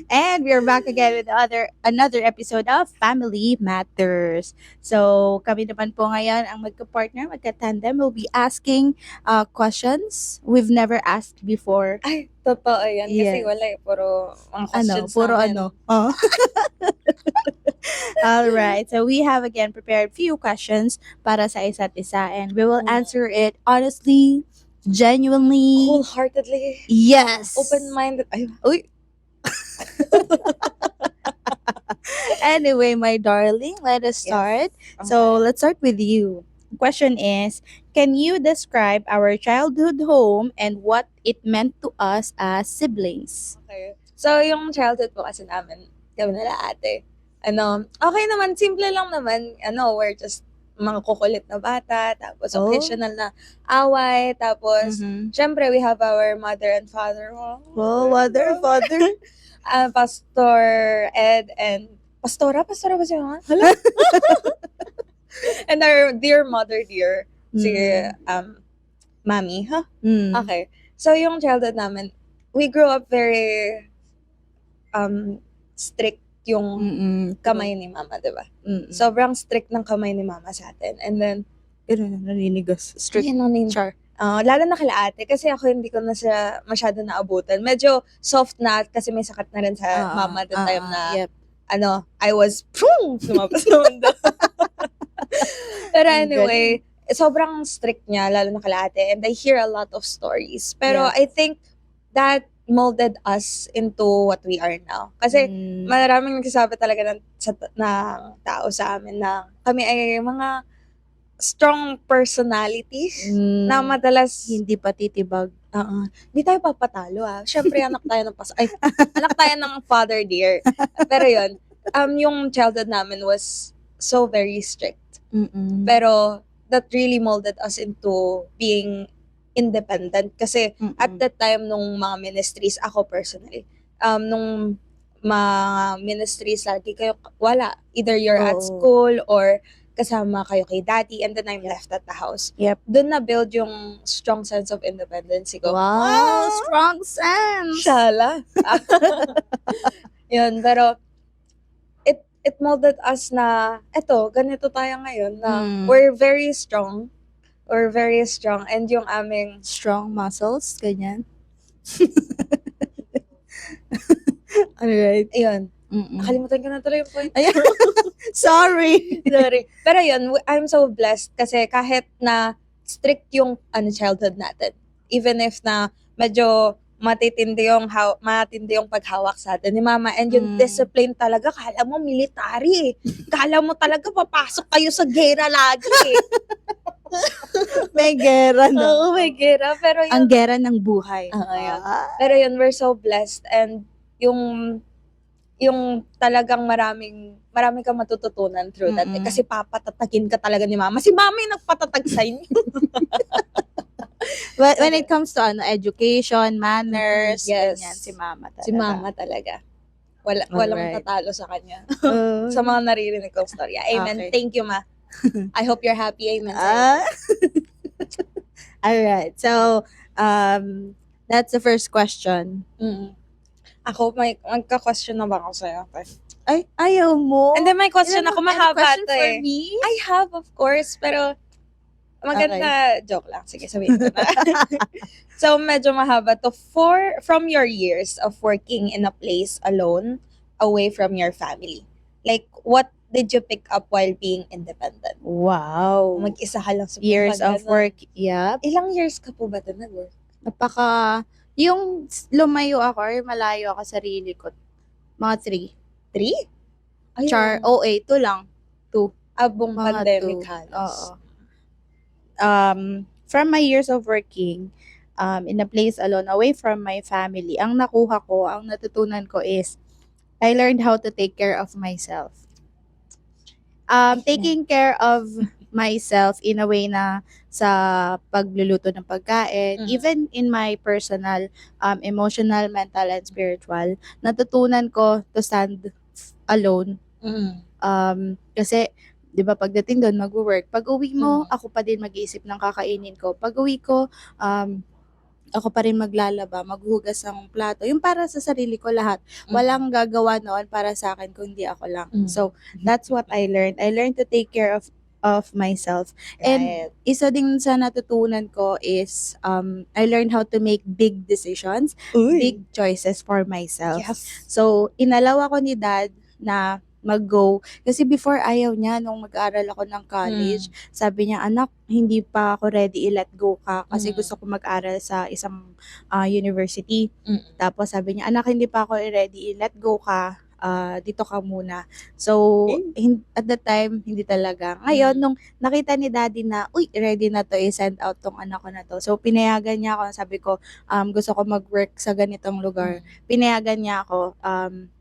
And we're back again with another episode of Family Matters. So, kami naman po ngayon ang magka-partner, magka-tandem, will be asking questions we've never asked before. Ay, totoo yan. Kasi Yes. wala eh. Puro mga Ano, questions puro namin. ano. Oh. All right. So, we have again prepared few questions para sa isa't isa and we will answer it honestly, genuinely. Wholeheartedly. Yes. Open-minded. Ay, Uy. Anyway, my darling, let us start. So, let's start with you. Question is, can you describe our childhood home and what it meant to us as siblings? Okay. So, yung childhood po kasi namin, kami nila ate. Okay naman, simple lang naman. We're just mga kukulit na bata, tapos Oh. occasional na away, tapos, Mhm. syempre, we have our mother and father. Oh, mother, father. Pastor Ed and Pastora ba siya? Hala? And our dear mother, si Mami, ha? Mm. Okay. So, yung childhood namin, we grew up very strict yung Mm-mm. kamay ni Mama, diba? Mm-mm. Sobrang strict ng kamay ni Mama sa atin. And then, naninigas. Strict. yun ang Char. lalo na kila ate, kasi ako hindi ko na siya masyado naabutan. Medyo soft na kasi may sakit na rin sa mama the time na, Yep. I was, lumabas sa mundo. Pero anyway, sobrang strict niya, lalo na kila ate. And I hear a lot of stories. Pero Yeah. I think that molded us into what we are now. Kasi maraming nagsasabi talaga ng tao sa amin na kami ay mga strong personalities na madalas hindi pa titibag. Hindi tayo papatalo Syempre anak tayo ng anak tayo ng father dear. Pero yun, yung childhood namin was so very strict. Mm-mm. Pero that really molded us into being independent. Kasi at that time, nung mga ministries, ako personally, nung mga ministries, lagi kayo, wala. Either you're at school or kasama kayo kay daddy and then I'm left at the house. Yep. Doon na-build yung strong sense of independence ko. Wow, strong sense! Shala! Yun, pero it molded us na, ganito tayo ngayon na we're very strong. We're very strong. And yung aming strong muscles, ganyan. Alright. Ayun. Nakalimutan ko na tuloy yung point. Sorry. Pero yun, I'm so blessed kasi kahit na strict yung childhood natin, even if na medyo matindi yung paghawak sa atin ni mama and yung discipline talaga, kala mo military. Kala mo talaga papasok kayo sa gera lagi. May gera na. Oo, may gera. Pero yun, ang gera ng buhay. Yun. Pero yun, we're so blessed and yung talagang marami kang matututunan through that. Kasi papatatagin ka talaga ni mama. Si mama yung nagpatatag sa inyo. When it comes to education, manners, yes. ganyan, si mama talaga. Si mama talaga. Walang tatalo sa kanya. Sa mga naririnig kong storya. Amen. Okay. Thank you, ma. I hope you're happy. Amen. Alright. So, that's the first question. Ako, magka-question na ba ako sa'yo? Ay, ayaw mo? And then may question ako, mahaba to for me? I have, of course, pero maganda, joke lang. Sige, sabihin ko na. So, medyo mahaba to. From your years of working in a place alone, away from your family, like, what did you pick up while being independent? Wow. Mag-isa ka lang sa years of work, yep. Ilang years ka po ba ito nag-work? Yung lumayo ako or malayo ako sarili ko, mga 3. 3? Char, 2 lang. 2. Abong Mga pandemic 2. halos. Oo. From my years of working, in a place alone, away from my family, ang natutunan ko is, I learned how to take care of myself. Taking care of myself in a way na sa pagluluto ng pagkain, even in my personal, emotional, mental, and spiritual, natutunan ko to stand alone. Kasi, di ba, pagdating doon, mag-work. Pag uwi mo, ako pa din mag-iisip ng kakainin ko. Pag uwi ko, ako pa rin maglalaba, maghugas ng plato. Yung para sa sarili ko lahat. Mm. Walang gagawa noon para sa akin kung hindi ako lang. Mm. So, that's what I learned. I learned to take care of myself. And Right. isa din sa natutunan ko is I learned how to make big decisions, big choices for myself. Yes. So, inalaw ako ni Dad na mag-go. Kasi before ayaw niya nung mag-aaral ako ng college, sabi niya, anak, hindi pa ako ready i-let go ka kasi gusto ko mag-aral sa isang university. Tapos sabi niya, anak, hindi pa ako ready i-let go ka. Dito ka muna. So, at the time, hindi talaga. Ngayon, nung nakita ni Daddy na, uy, ready na to, i-send out tong anak ko na to. So, pinayagan niya ako. Sabi ko, gusto ko mag-work sa ganitong lugar. Pinayagan niya ako,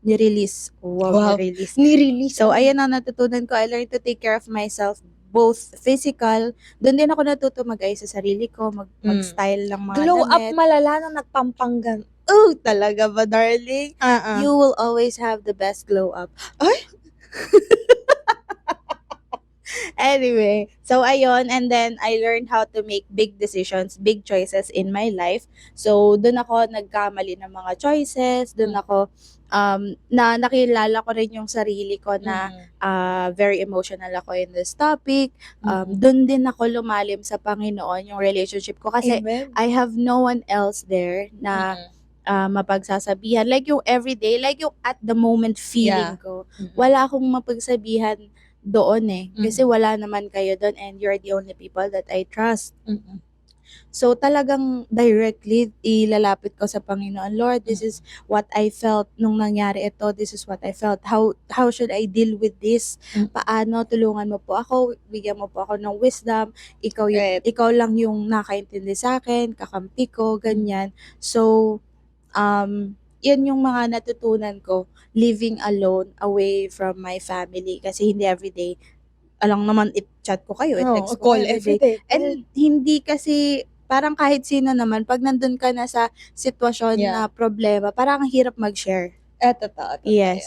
ni-release. Wow. Ni-release. Ni-release. So, ayan ang natutunan ko. I learned to take care of myself, both physical. Doon din ako natuto mag-ayos sa sarili ko, mag-style ng mga Glow up damit. malala nung nagpampanggan. Oh, talaga ba, darling? You will always have the best glow up. Ay! Anyway, so ayun, and then I learned how to make big decisions, big choices in my life. So, doon ako nagkamali ng mga choices, doon ako na nakilala ko rin yung sarili ko na very emotional ako in this topic. Doon din ako lumalim sa Panginoon, yung relationship ko kasi Amen. I have no one else there na mapagsasabihan. Like yung everyday, like yung at the moment feeling ko. Wala akong mapagsabihan doon eh. Kasi wala naman kayo doon and you're the only people that I trust. So talagang directly ilalapit ko sa Panginoon, Lord, this is what I felt nung nangyari ito. This is what I felt. How should I deal with this? Paano? Tulungan mo po ako. Bigyan mo po ako ng wisdom. Ikaw lang yung nakaintindi sa akin, kakampi ko, ganyan. So, yan yung mga natutunan ko, living alone, away from my family. Kasi hindi everyday, alang naman i-chat ko kayo, i-text ko call kayo everyday. And hindi kasi, parang kahit sino naman, pag nandun ka na sa sitwasyon na problema, parang ang hirap mag-share. Totoo. Yes.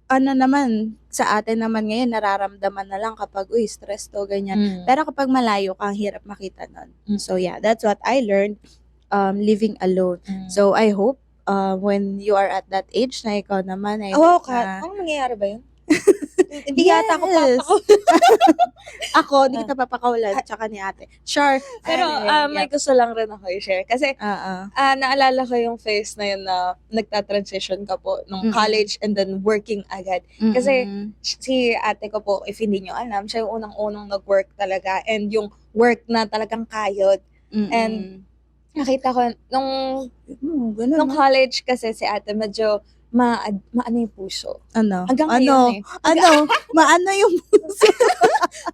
Ano naman, sa atin naman ngayon, nararamdaman na lang kapag, stress to, ganyan. Pero kapag malayo ka, ang hirap makita nun. So yeah, that's what I learned, living alone. So I hope, when you are at that age na ikaw naman ay Ano mangyayari ba yun? Hindi yata ako Yes. papako. Ako, hindi kita papakawalan, tsaka ni ate. Sure. Pero may gusto lang rin ako i-share. Kasi naalala ko yung phase na yun na nagta-transition ka po nung college and then working agad. Kasi si ate ko po, if hindi nyo alam, siya yung unang-unang nag-work talaga and yung work na talagang kayod. And nakita ko, nung college kasi si ate medyo maano yung puso. Ano? Hanggang ngayon eh. Maano yung puso?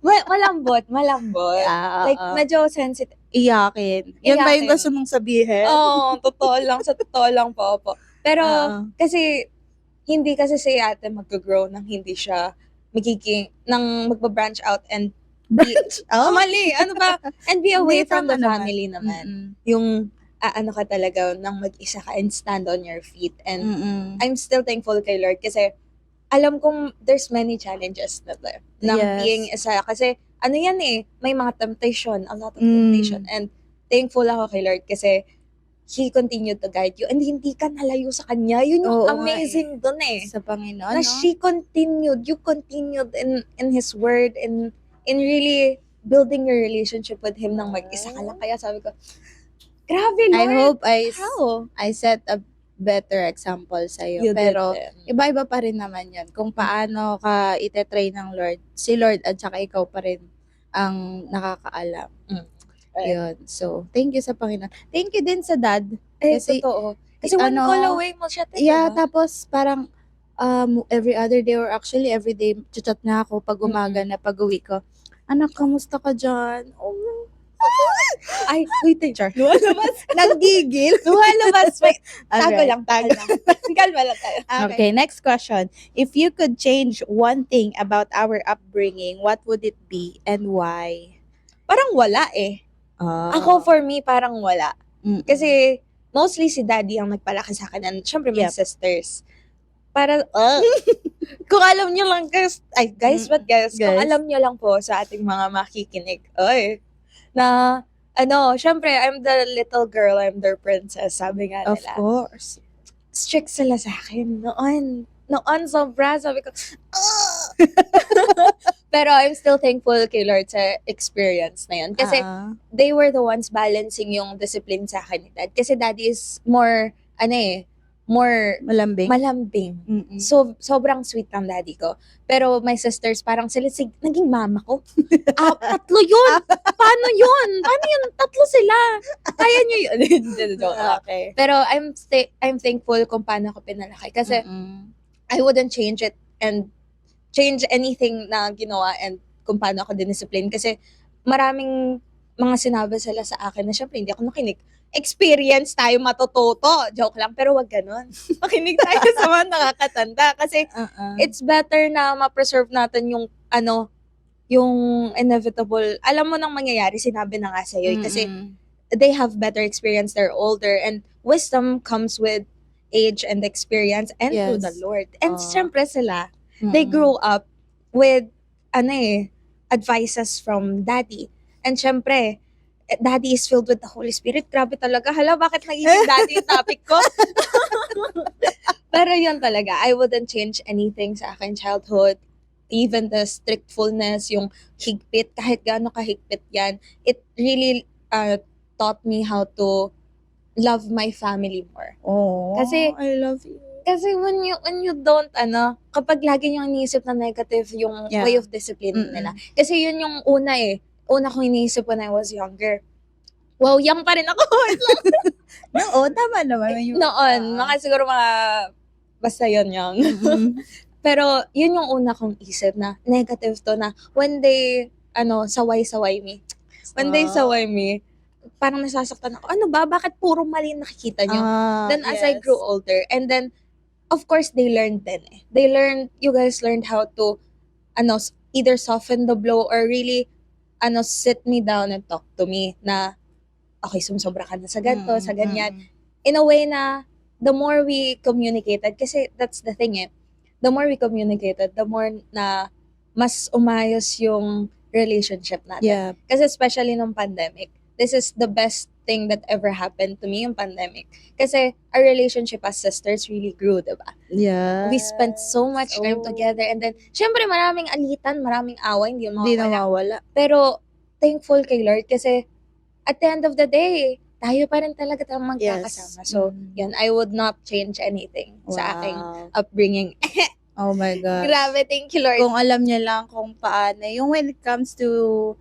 Malambot. Like, medyo sensitive. Iyakin. Yan ba yung gusto mong sabihin? Oo, totoo lang. Sa totoo lang po. Pero, kasi, hindi kasi si ate mag-grow nang hindi siya nang magpa-branch out and mali. Ano ba? And be away from the family naman. Yung, ano ka talaga, nang mag-isa ka and stand on your feet. And I'm still thankful kay Lord kasi alam kong there's many challenges na being isa. Kasi ano yan eh, may mga temptation, a lot of temptation. And thankful ako kay Lord kasi He continued to guide you and hindi ka nalayo sa Kanya. Yun yung amazing dun eh. Sa Panginoon, na you continued in His Word and in really building your relationship with Him nang mag-isa ka lang. Kaya sabi ko, grabe, Lord. I hope How? I set a better example sa'yo. Pero, iba-iba pa rin naman yun. Kung paano ka ite-train ng Lord. Si Lord at saka ikaw pa rin ang nakakaalam. Yun. So, thank you sa Panginoon. Thank you din sa Dad. Kasi, totoo. Kasi one call away mo siya. Tapos parang every other day or actually every day, chat na ako pag umaga na pag-uwi ko. Anak, kamusta ka dyan? Ay, wait, Char. Lumalabas. Nagigil. Lumalabas. Tago Okay, lang. Kalma lang tayo. Okay, next question. If you could change one thing about our upbringing, what would it be and why? Parang wala eh. Ako, for me, parang wala. Kasi, mostly si daddy ang nagpalaki sa akin. And syempre, my sisters. Para, kung alam nyo lang, guys, kung alam nyo lang po sa ating mga makikinig, na, syempre, I'm the little girl, I'm their princess, sabi nga Of nila. course. Strict sila sa akin noon. Noon, sobra, sabi ko, "Ah!" Pero I'm still thankful kay Lord sa experience na yun. Kasi they were the ones balancing yung discipline sa akin ni Dad. Kasi Daddy is more, more Malambing. malambing. Mm-mm. So, sobrang sweet ng daddy ko. Pero my sisters, parang sila, naging mama ko. Tatlo yun! Paano yun? Paano yun? Tatlo sila! Kaya nyo yun? Joke lang. Okay. Pero I'm thankful kung paano ako pinalaki. Kasi I wouldn't change it and change anything na ginawa and kung paano ako diniscipline. Kasi maraming mga sinabi sila sa akin na syempre hindi ako nakinig. Experience tayo matututo. Joke lang, pero wag ganun. Makinig tayo sa mga nakakatanda. Kasi it's better na ma-preserve natin yung yung inevitable. Alam mo nang mangyayari, sinabi na nga sa'yo. Kasi they have better experience, they're older, and wisdom comes with age and experience and through the Lord. And syempre sila, they grew up with advices from daddy. And syempre, daddy is filled with the Holy Spirit. Grabe talaga. Hala, bakit naging daddy yung topic ko? Pero yun talaga, I wouldn't change anything sa akin childhood. Even the strictfulness, yung higpit, kahit gaano kahigpit yan, it really taught me how to love my family more. Oh, Kasi, I love you. Kasi when you don't, kapag lagi nyo iniisip na negative yung way of discipline nila. Kasi yun yung una kong iniisip when I was younger. Wow, young pa rin ako. Noon, tama naman. Noon, siguro basta yun young. Pero yun yung una kong isip na negative to na when they, saway-saway me. When they saway me, parang nasasaktan ako. Ano ba? Bakit puro mali nakikita nyo? Then as I grew older, and then, of course, they learned then. You guys learned how to, either soften the blow or really, sit me down and talk to me na, okay, sumusobra ka na sa ganito, sa ganyan. In a way na, the more we communicated, kasi that's the thing the more we communicated, the more na mas umayos yung relationship natin. Yeah. Kasi especially nung pandemic, this is the best thing that ever happened to me, yung pandemic. Kasi our relationship as sisters really grew, diba? Yeah. We spent so much time together, and then, syempre maraming alitan, maraming away, hindi nawawala. Pero, thankful kay Lord kasi, at the end of the day, tayo pa rin talaga tayong magkakasama. So, yun, I would not change anything sa aking upbringing. Oh my God. Grabe, thank you, Lord. Kung alam niya lang kung paano, yung when it comes to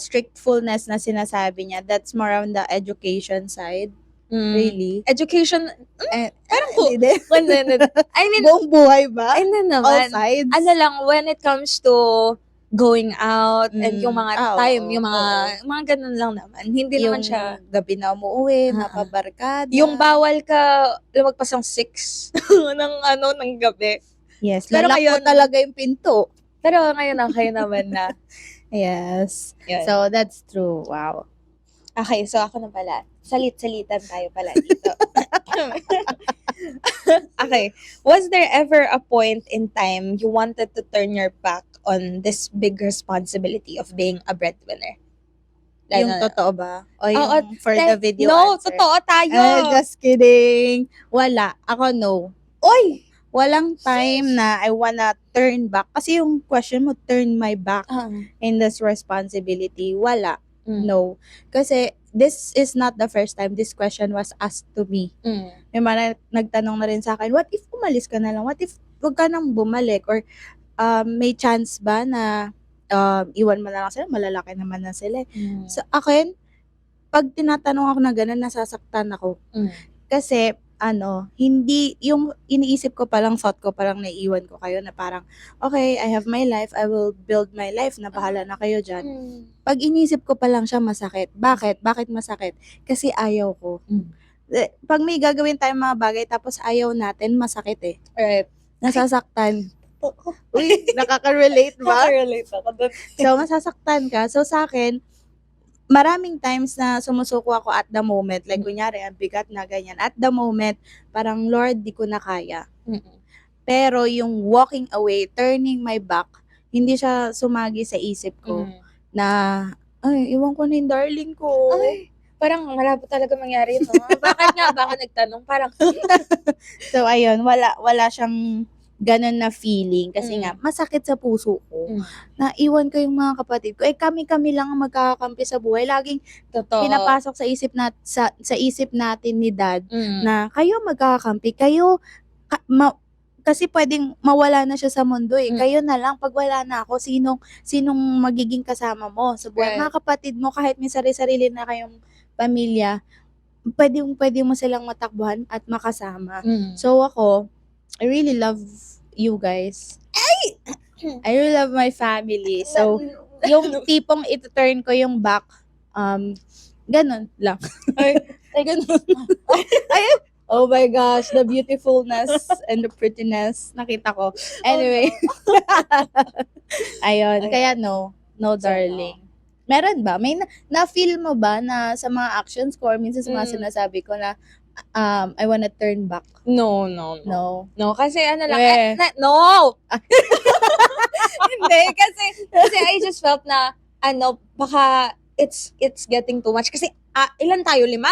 strictfulness na sinasabi niya, that's more on the education side. Really. Education, parang hindi. I mean, buong buhay ba? Hindi All naman. sides? Lang, when it comes to going out and yung mga time, yung mga ganun lang naman. Hindi yung naman siya. Gabi na umuwi, mapabarkada. Yung bawal ka lumagpas ng 6 ng gabi. Yes, pero lalak mo talaga yung pinto. Pero ngayon okay naman na. Yes. Yun. So, that's true. Wow. Okay, so ako na pala. Salit-salitan tayo pala dito. Okay. Was there ever a point in time you wanted to turn your back on this big responsibility of being a breadwinner? Yung totoo ba? O yung for the video No, answer? totoo tayo. Just kidding. Wala. Ako no. Oy! Walang time na I wanna turn back. Kasi yung question mo, turn my back in this responsibility. Wala. No. Kasi this is not the first time this question was asked to me. May mga nagtanong na rin sa akin, what if umalis ka na lang? What if wag ka nang bumalik? Or may chance ba na iwan mo na lang sila? Malalaki naman na sila. So akin, pag tinatanong ako na gano'n, nasasaktan ako. Kasi hindi, yung iniisip ko palang, thought ko palang naiiwan ko kayo na parang, okay, I have my life, I will build my life, na bahala na kayo dyan. Pag iniisip ko palang siya, masakit. Bakit? Bakit masakit? Kasi ayaw ko. Pag may gagawin tayong mga bagay, tapos ayaw natin, masakit eh. Right. Nasasaktan. Uy, nakaka-relate ba? Nakaka-relate ako doon. So, masasaktan ka. So, sa akin, maraming times na sumusuko ako at the moment, like kunyari, ang bigat na ganyan. At the moment, parang, Lord, di ko na kaya. Pero yung walking away, turning my back, hindi siya sumagi sa isip ko na Ay, iwan ko na yung darling ko. Ay, parang malabo talaga mangyari yun, no? Bakit nga ba ako nagtanong? Parang, So, ayun, wala siyang ganun na feeling. Kasi nga, masakit sa puso ko. Na iwan ko yung mga kapatid ko. Kami-kami lang ang magkakakampi sa buhay. Laging totoo. pinapasok sa isip natin ni dad Mm. na kayo magkakakampi. Kayo, kasi pwedeng mawala na siya sa mundo eh. Mm. Kayo na lang, pag wala na ako, sinong magiging kasama mo sa buhay? Right. Mga kapatid mo, kahit may sarili-sarili na kayong pamilya, pwede mo silang matakbuhan at makasama. So ako, I really love you guys. I really love my family. So, yung tipong ito-turn ko yung back, ganun lang. Ay, ganun. Oh my gosh, the beautifulness and the prettiness nakita ko. Anyway. Ayun, kaya no darling. Meron ba? May na-feel mo ba na sa mga actions ko or minsan sa mga sinasabi ko na I wanna turn back? No. No. No, kasi ano lang, No! Hindi, kasi I just felt na, baka it's getting too much. Kasi, ilan tayo? 5?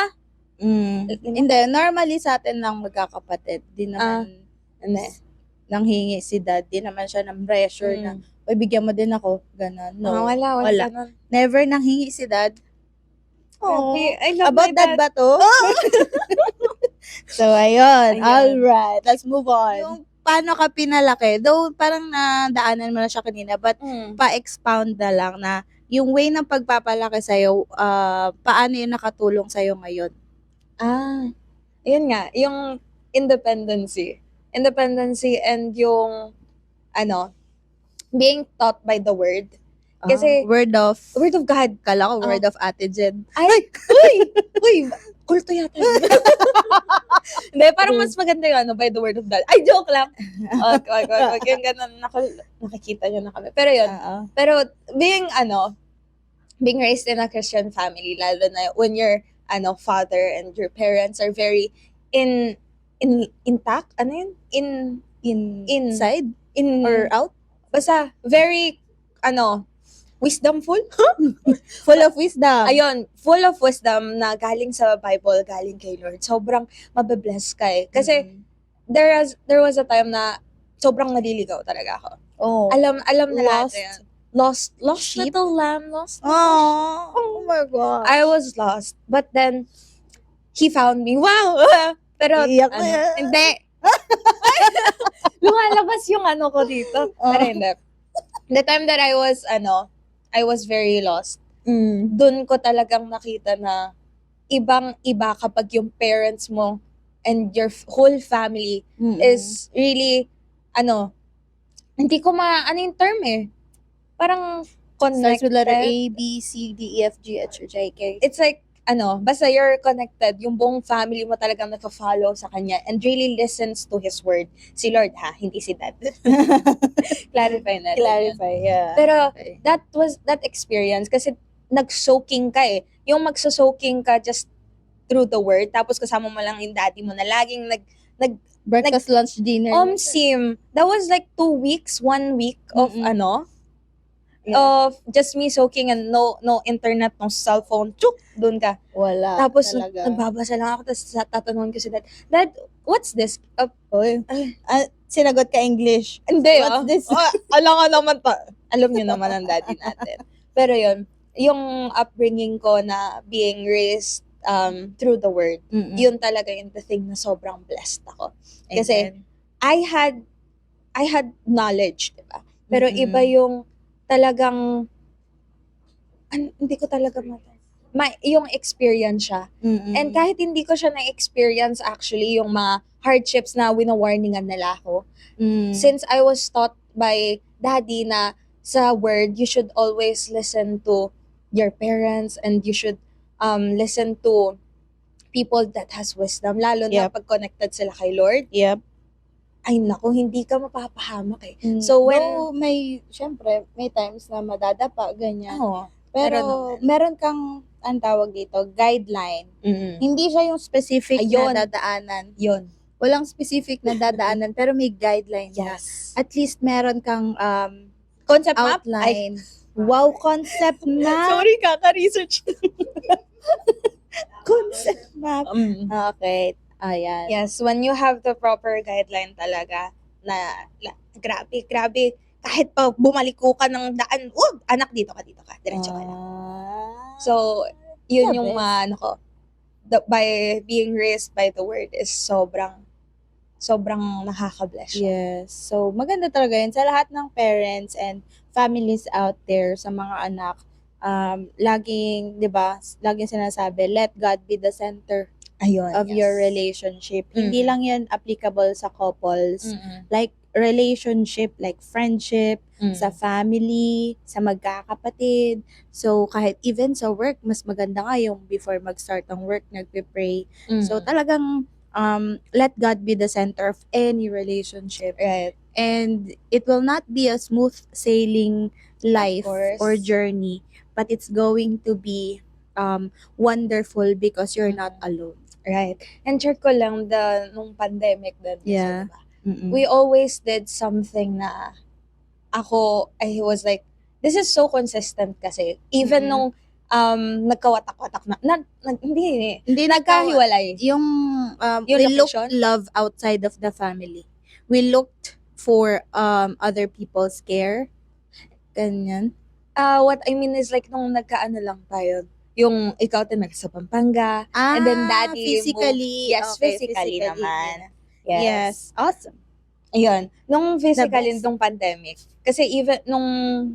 Hindi, normally sa atin lang magkakapatid. Di naman nanghingi si dad. Di naman siya ng pressure na, "Uy, bigyan mo din ako." Ganon. No. Wala. Ganun. Never nanghingi si dad. Oh, Okay, I love about my dad ba to? So, ayun. Ayun. Alright. Let's move on. Yung paano ka pinalaki? Though, parang nadaanan mo na siya kanina, but pa-expound na lang na yung way ng pagpapalaki sa'yo, paano yun nakatulong sa'yo ngayon? Yun nga, yung independency and yung, being taught by the word. Kasi, word of God. Kala ko word of Ate Jen. Ay, uy, kulto yata yun. Hindi, parang mas maganda yung by the word of God. Ay, joke lang. Okay, yung ganun, nakikita nyo na kami. Pero yun, pero being raised in a Christian family, lalo na when your father and your parents are very intact, Inside? Or out? basta very wisdomful. Full of wisdom. Ayun, full of wisdom na galing sa Bible, galing kay Lord. Sobrang mabe-bless ka eh. Kasi there was a time na sobrang naliligaw talaga ako. Oh. Alam na lahat Lost. yan. Lost Sheep? little lamb, lost. Oh my God. I was lost. But then, he found me. Wow! Pero, Iyak hindi. Lumalabas yung ko dito. Pero hindi. The time that I was very lost. Doon ko talagang nakita na ibang-iba kapag yung parents mo and your whole family is really, hindi ko yung term eh. Parang connected. Starts with letter A, B, C, D, E, F, G, H, I, K. It's like, basta you're connected, yung buong family mo talagang nagpa-follow sa kanya and really listens to His word. Si Lord hindi si Dad. Clarify natin. Clarify, yeah. Pero, Okay. that experience, kasi nag-soaking ka eh. Yung magso-soaking ka just through the word, tapos kasama mo lang yung daddy mo na laging Breakfast, lunch, dinner. sim. That was like 2 weeks, 1 week of Yeah. of just me soaking and no internet, no cellphone. Chuk! Doon ka. Wala. Tapos, talaga. nagbabasa lang ako, tapos tatanungin ko si Dad, Dad, what's this? Sinagot ka English. Hindi, What's this? alam nga naman alam niyo naman ang daddy natin. Pero yun, yung upbringing ko na being raised through the word, yun talaga yung the thing na sobrang blessed ako. Kasi, I had knowledge, diba? Pero iba yung talagang, hindi ko talaga yung experience siya. And kahit hindi ko siya na-experience actually, yung mga hardships na wina-warningan nila ako. Since I was taught by daddy na sa word, you should always listen to your parents and you should listen to people that has wisdom, lalo na pag connected sila kay Lord. Yep. Ay naku, hindi ka mapapahamak eh. So when Syempre, may times na madadapa, ganyan. Pero meron kang, ang tawag dito, guideline. Hindi siya yung specific Ayun. na dadaanan. yun. Walang specific na dadaanan, pero may guideline siya. Yes. At least meron kang Concept map? Ay, outline. Wow, concept map. sorry, kaka-research. Concept map. Okay. Ayan. Yes, when you have the proper guideline talaga grabe, grabe. Kahit pa bumaliko ka ng daan, anak, dito ka, diretso ka lang. So, yun The yung best. ano ko, by being raised by the word is sobrang nakaka-bless siya. Yes. So, maganda talaga yun sa lahat ng parents and families out there sa mga anak. Laging, di ba, laging sinasabi, let God be the center Ayun, of yes. your relationship. Hindi Mm. lang yun applicable sa couples. Mm-mm. Like, relationship, like friendship, Mm. sa family, sa magkakapatid. So, kahit even sa work, mas maganda nga yung before mag-start ang work, nagpe-pray. So, Mm. talagang let God be the center of any relationship. Right. And it will not be a smooth sailing life course. or journey, but it's going to be wonderful because you're not alone. Right. And share ko lang nung pandemic din. Yeah. Diba? Mm-mm. We always did something na I was like, this is so consistent kasi. Even Mm-mm. nung nagkawatak-watak hindi Hindi nagkahiwalay. yung Yung we looked location? love outside of the family. We looked for other people's care. Ganyan. What I mean is like nung nagkaano lang tayo, yung ikaw tinag sa Pampanga, and then daddy physically. moved. Yes, Okay, physically naman. Yes. Awesome. Ayun. Nung physically best. nung pandemic, kasi even nung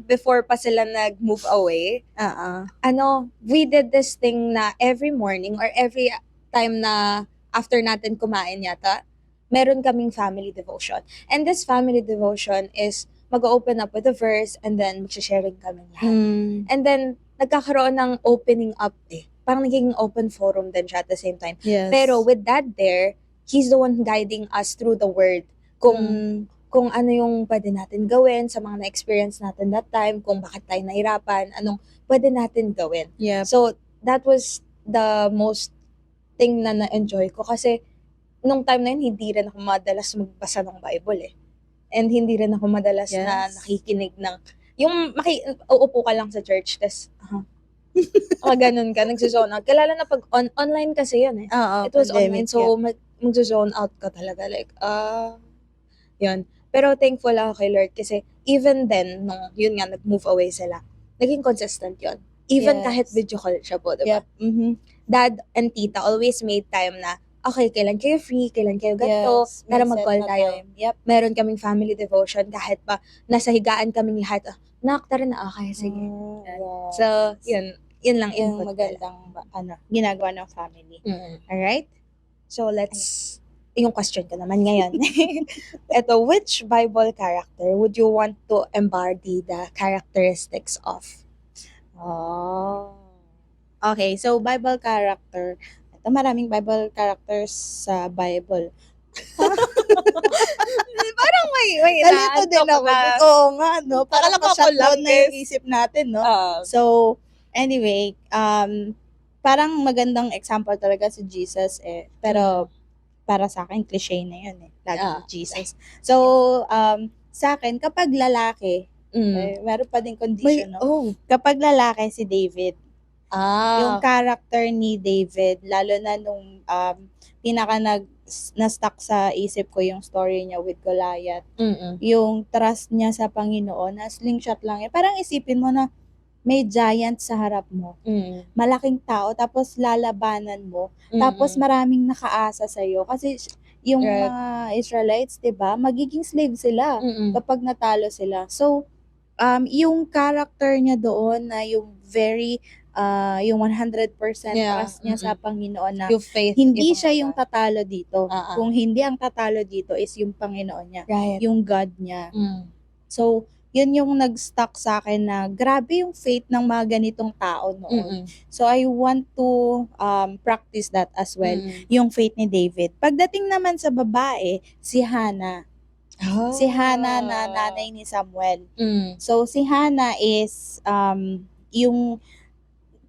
before pa sila nag-move away, we did this thing na every morning or every time na after natin kumain yata, meron kaming family devotion. And this family devotion is mag-open up with a verse and then mag-sharing kami lahat. And then, nagkakaroon ng opening up Parang naging open forum din siya at the same time. Yes. Pero with Dad there, he's the one guiding us through the word. Kung ano yung pwede natin gawin sa mga na-experience natin that time, kung bakit tayo nahirapan, anong pwede natin gawin. Yep. So, that was the most thing na na-enjoy ko kasi nung time na yun, hindi rin ako madalas magbasa ng Bible And hindi rin ako madalas na nakikinig ng, uupo ka lang sa church, tas, ganun ka, nagzozone out. Kalala na pag online kasi yun Oo, It was pandemic, online, so magzozone out ka talaga. Like, yun. Pero thankful ako kay Lord kasi even then, nung yun nga, nag-move away sila, naging consistent yun. Even kahit video call siya po, diba? Yep. Mm-hmm. Dad and tita always made time na, okay, kailan kayo free, kailan kayo ganito, para mag-call tayo. Yep. Meron kaming family devotion kahit pa nasa higaan kaming lahat. Nak, tara na, okay, sige. Yes. So, yun lang Yung input magandang ginagawa ng family. Alright? So, yung question ko naman ngayon. Ito, which Bible character would you want to embody the characteristics of? Okay, so Bible character. Ito, maraming Bible characters sa Bible. Parang may Nalito din ako. Oo nga, no? Parang Akala ko ako pa-shutdown na lang, yung isip natin, no? So, anyway, parang magandang example talaga si Jesus Pero, para sa akin, cliche na yun Lagi Jesus. So, sa akin, kapag lalaki, meron pa din condition, no? Kapag lalaki si David, yung character ni David, lalo na nung pinaka na-stuck sa isip ko yung story niya with Goliath. Yung trust niya sa Panginoon, na slingshot lang yan. Parang isipin mo na may giant sa harap mo. Malaking tao, tapos lalabanan mo. Tapos maraming nakaasa sa'yo. Kasi yung mga Israelites, diba, magiging slave sila kapag natalo sila. So, yung character niya doon na yung very yung 100% trust niya sa Panginoon na yung faith, hindi siya yung tatalo dito. Uh-uh. Kung hindi ang tatalo dito is yung Panginoon niya, Right. yung God niya. So, yun yung nag-stuck sa akin na grabe yung faith ng mga ganitong tao noon. So, I want to practice that as well, yung faith ni David. Pagdating naman sa babae, si Hannah. Si Hannah na nanay ni Samuel. So, si Hannah is yung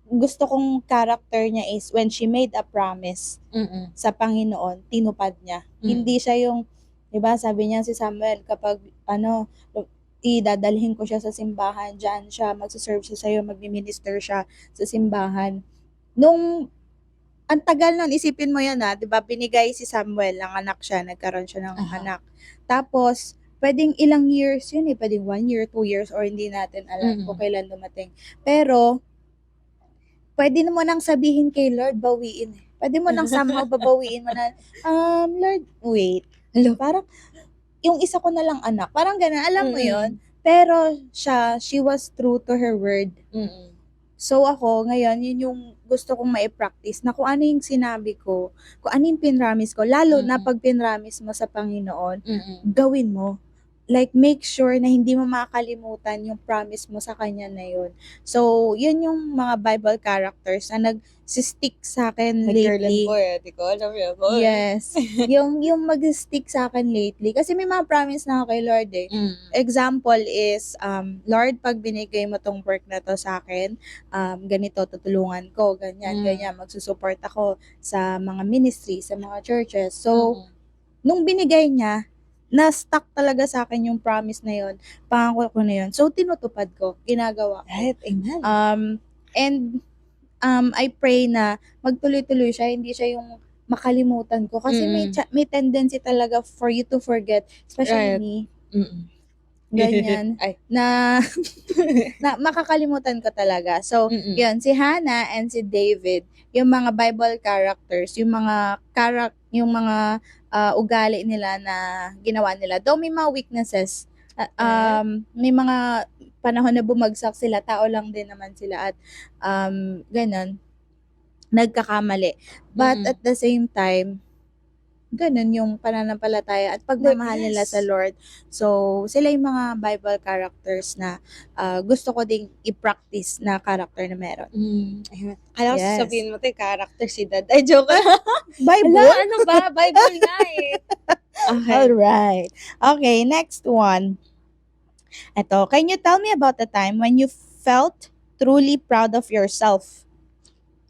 gusto kong character niya is when she made a promise sa Panginoon, tinupad niya. Hindi siya yung, 'di ba, sabi niya si Samuel kapag idadalhin ko siya sa simbahan, diyan siya, magse-serve siya sa'yo, magmi-minister siya sa simbahan. Nung ang tagal nun, isipin mo yun 'di ba binigay si Samuel, nanganak siya, nagkaroon siya ng Aha. anak. Tapos, puwedeng ilang years yun, puwedeng 1 year, 2 years, or hindi natin alam kung kailan dumating. Pero, puwede mo nang sabihin kay Lord, bawiin, Puwede mo nang somehow babawiin mo na, Lord, wait, parang yung isa ko na lang anak, parang gano'n, alam mo yun? Pero she was true to her word. So ako, ngayon, yun yung gusto kong mai-practice na kung ano yung sinabi ko, kung ano yung pinramis ko, lalo na pag pinramis mo sa Panginoon, gawin mo. Like, make sure na hindi mo makakalimutan yung promise mo sa Kanya na yun. So, yun yung mga Bible characters na nag-stick sa akin lately. Di ko alam yun. Yes. yung mag-stick sa akin lately. Kasi may mga promise na ako kay Lord eh. Example is, Lord, pag binigay mo tong work na to sa akin, ganito, tutulungan ko, ganyan, magsusupport ako sa mga ministry, sa mga churches. So, nung binigay niya, na-stuck talaga sa akin yung promise na yun, pangako ko na yun. So, tinutupad ko, ginagawa ko. Right, amen. And I pray na magtuloy-tuloy siya, hindi siya yung makalimutan ko. Kasi may tendency talaga for you to forget, especially Right. me, Ay. ganyan, na makakalimutan ko talaga. So, yun, si Hannah and si David, yung mga Bible characters, yung mga ugali nila na ginawa nila. Though may mga weaknesses, may mga panahon na bumagsak sila, tao lang din naman sila at ganun, nagkakamali. But at the same time, ganun yung pananampalataya at pagmamahal nila sa Lord. So, sila yung mga Bible characters na gusto ko ding i-practice na character na meron. Amen. Alam ko Yes. sabihin mo character si Dad. Ay, joke. Bible? Hala, ano ba? Bible nga eh. Okay. Alright. Okay, next one. Ito, can you tell me about the time when you felt truly proud of yourself?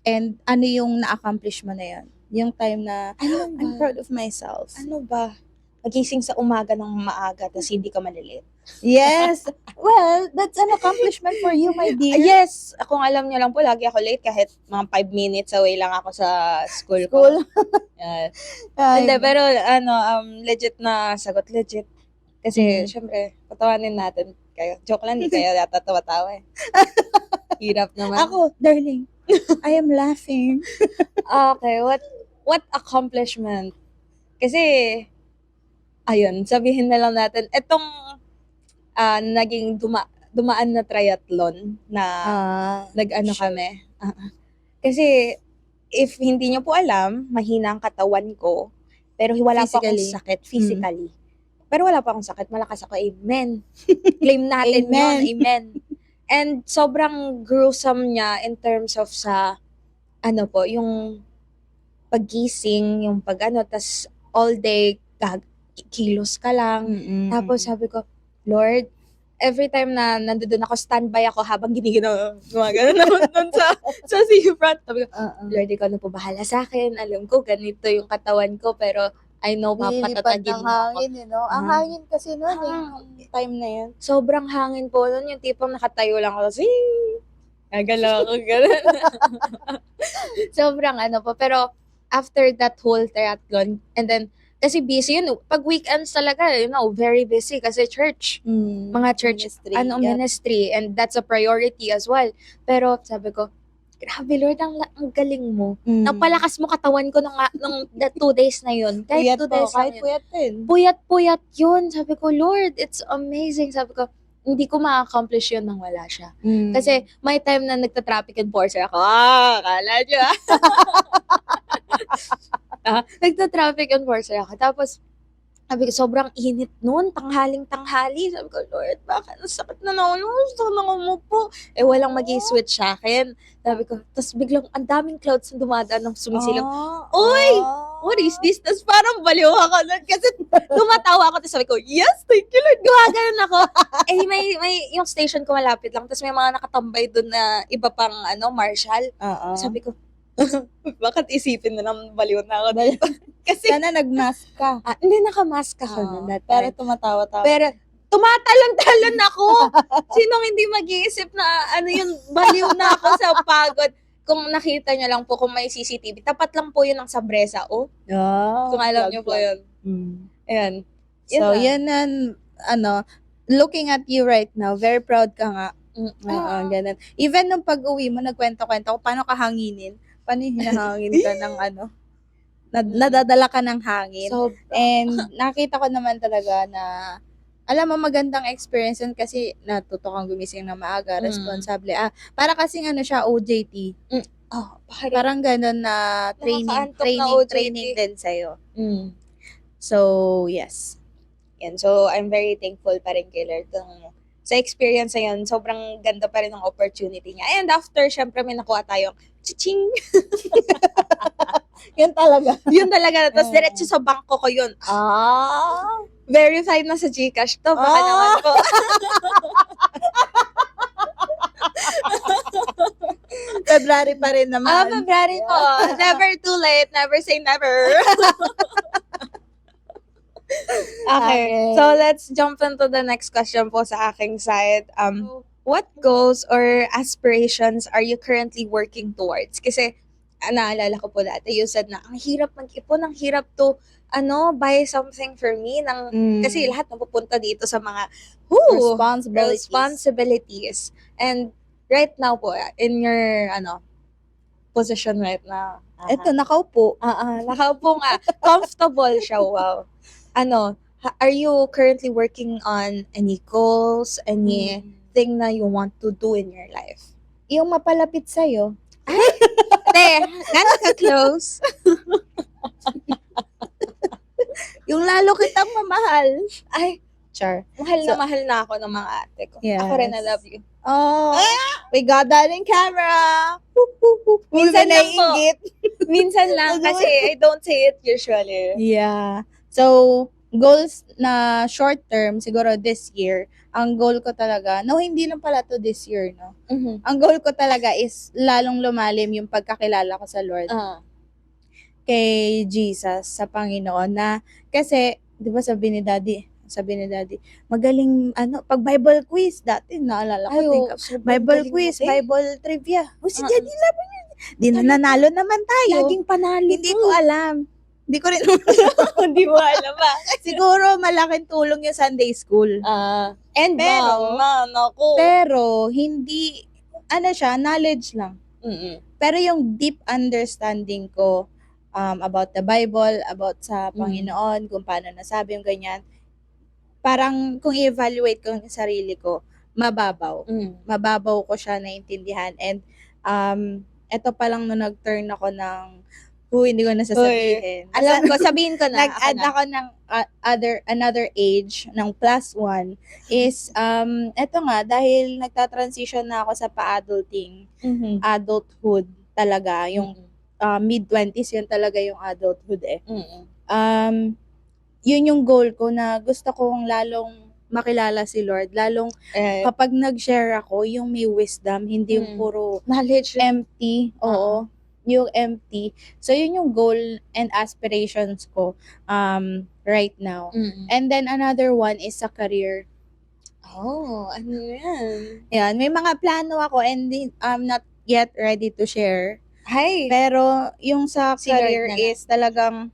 And ano yung na-accomplish mo na yun? Yung time na, Ano ba? I'm proud of myself. Ano ba? Magising sa umaga ng maaga tapos hindi ka malilate. Yes. Well, that's an accomplishment for you, my dear. Yes, kung alam niyo lang po, lagi ako late kahit mga 5 minutes away lang ako sa school ko. Yeah. Hindi, pero legit na sagot, legit. Kasi, syempre, patawanin natin kayo. Joke lang, hindi kayo natatawa-tawa eh. Hirap naman. Ako, darling, I am laughing. Okay, what accomplishment? Kasi, ayun, sabihin na lang natin, itong naging dumaan na triathlon na nag-ano kami. Kasi, if hindi nyo po alam, mahina ang katawan ko, pero wala pa akong Physically. sakit physically. Pero wala pa akong sakit, malakas ako, amen. Claim natin Amen. yun, amen. And sobrang gruesome niya in terms of sa, yung paggising, yung tas all day, kilos ka lang. Tapos sabi ko, Lord, every time na nandoon ako, standby ako habang gumagano naman doon sa seafront. Sabi ko, Lord, ikaw na po bahala sa akin. Alam ko, ganito yung katawan ko, pero I know papatatagin mo ako. hangin, Ang hangin kasi noon, yung time na yun. Sobrang hangin po nun, yung tipong nakatayo lang ako, gagalaw ako, gano'n. Sobrang po, pero after that whole triathlon, and then, kasi busy yun, pag weekends talaga, very busy kasi church. Mga church, Ministry. ministry, and that's a priority as well. Pero sabi ko, grabe Lord, ang galing mo. Napalakas mo katawan ko nung 2 days na yun. Kahit 2 days na yun. puyat din. Puyat-puyat yun. Sabi ko, Lord, it's amazing. Sabi ko, hindi ko ma-accomplish yun nang wala siya. Kasi may time na nagta-traffic enforcer ako. Akala nyo nagta-traffic enforcer ako. Tapos, sabi ko, sobrang init noon, tanghaling-tanghali. Sabi ko, Lord, bakit ang sakit na naman? Gusto ko nang umupo. Walang mag-i-switch sa akin. Sabi ko, tapos biglang ang daming clouds na dumadaan ng sumisilip. Uy! What is this? Tapos parang baliw ako nun kasi tumatawa ako. Tapos sabi ko, yes, thank you Lord. Gumaganon ako. May yung station ko malapit lang. Tapos may mga nakatambay doon na iba pang marshal. Sabi ko, bakit isipin na lang baliw na ako dito? Kasi, Sana nag-mask ka. hindi nakamask ako nun that Pero time. tumatawa-tawa. Pero tumatalon-talon ako. Sinong hindi mag-iisip na ano yun, baliw na ako sa pagod. Kung nakita niyo lang po kung may CCTV, tapat lang po yun ng Sabresa. Oh, kung alam niyo po yun. Ayan. So, Yun yan ang, looking at you right now, very proud ka nga. Ganun. Even nung pag-uwi mo, nagkwento-kwento ko, paano ka hanginin? Paano yung hinahangin ka ng nadadala ka ng hangin? So, And nakita ko naman talaga na, alam mo, magandang experience yun kasi natuto kang gumising na maaga, responsable. Para kasing siya, OJT. Parang ganun na Nakakaantok na OJT. training din sa'yo. So, yes. Yan. So, I'm very thankful pa rin kay Lord sa experience na yun. Sobrang ganda pa rin ng opportunity niya. And after, syempre, may nakuha tayong chiching. Yun talaga. Yun talaga. Tapos, diretso sa bangko ko yun. Verified na sa GCash to. Baka naman po. February pa rin naman. February po. Never too late. Never say never. Okay. So, let's jump into the next question po sa aking side. What goals or aspirations are you currently working towards? Kasi, naalala ko po dati, you said na, ang hirap mag-ipon, ang hirap to, buy something for me. Kasi lahat napupunta dito sa mga responsibilities. And right now po, in your, position right now. Ito, nakaupo. Nakaupo nga. Comfortable siya, wow. Are you currently working on any goals, anything na you want to do in your life? Yung mapalapit sa'yo. Gano'n ka-close? Yung lalo kitang mamahal. Ay, Char. mahal na ako ng mga ate ko. Yes. Ako rin, I love you. Oh, we got that in camera. Minsan lang po. Naiingit. Minsan lang kasi I don't say it usually. Yeah. So, goals na short term, siguro this year, ang goal ko talaga, hindi lang pala to this year, no? Ang goal ko talaga is lalong lumalim yung pagkakilala ko sa Lord. Kay Jesus, sa Panginoon, na kasi, di ba sabi ni Daddy, magaling, pag Bible quiz, dati naalala ko, Bible quiz, Bible trivia. Si Daddy naman yun. Di na nanalo naman tayo. Laging panalo. Hindi ko alam. Hindi ko rin Hindi mo alam ba? Siguro malaking tulong yung Sunday school. And Pero hindi knowledge lang. Pero yung deep understanding ko about the Bible, about sa Panginoon, kung paano nasabi yung ganyan, parang kung i-evaluate ko yung sarili ko, mababaw. Mababaw ko siya naintindihan. And eto pa lang nung nag-turn ako ng hindi ko na sasabihin. Alam ko, sabihin ko na. Nag-add ako ng another age, ng +1, is, eto nga, dahil nagta-transition na ako sa pa-adulting, adulthood talaga, yung mid-20s, yun talaga yung adulthood eh. Yun yung goal ko na gusto kong lalong makilala si Lord, lalong kapag nag-share ako, yung may wisdom, hindi yung puro knowledge empty, yung empty. So, yun yung goal and aspirations ko right now. And then, another one is sa career. Ano yan? Yan, may mga plano ako and I'm not yet ready to share. Pero, yung sa career is talagang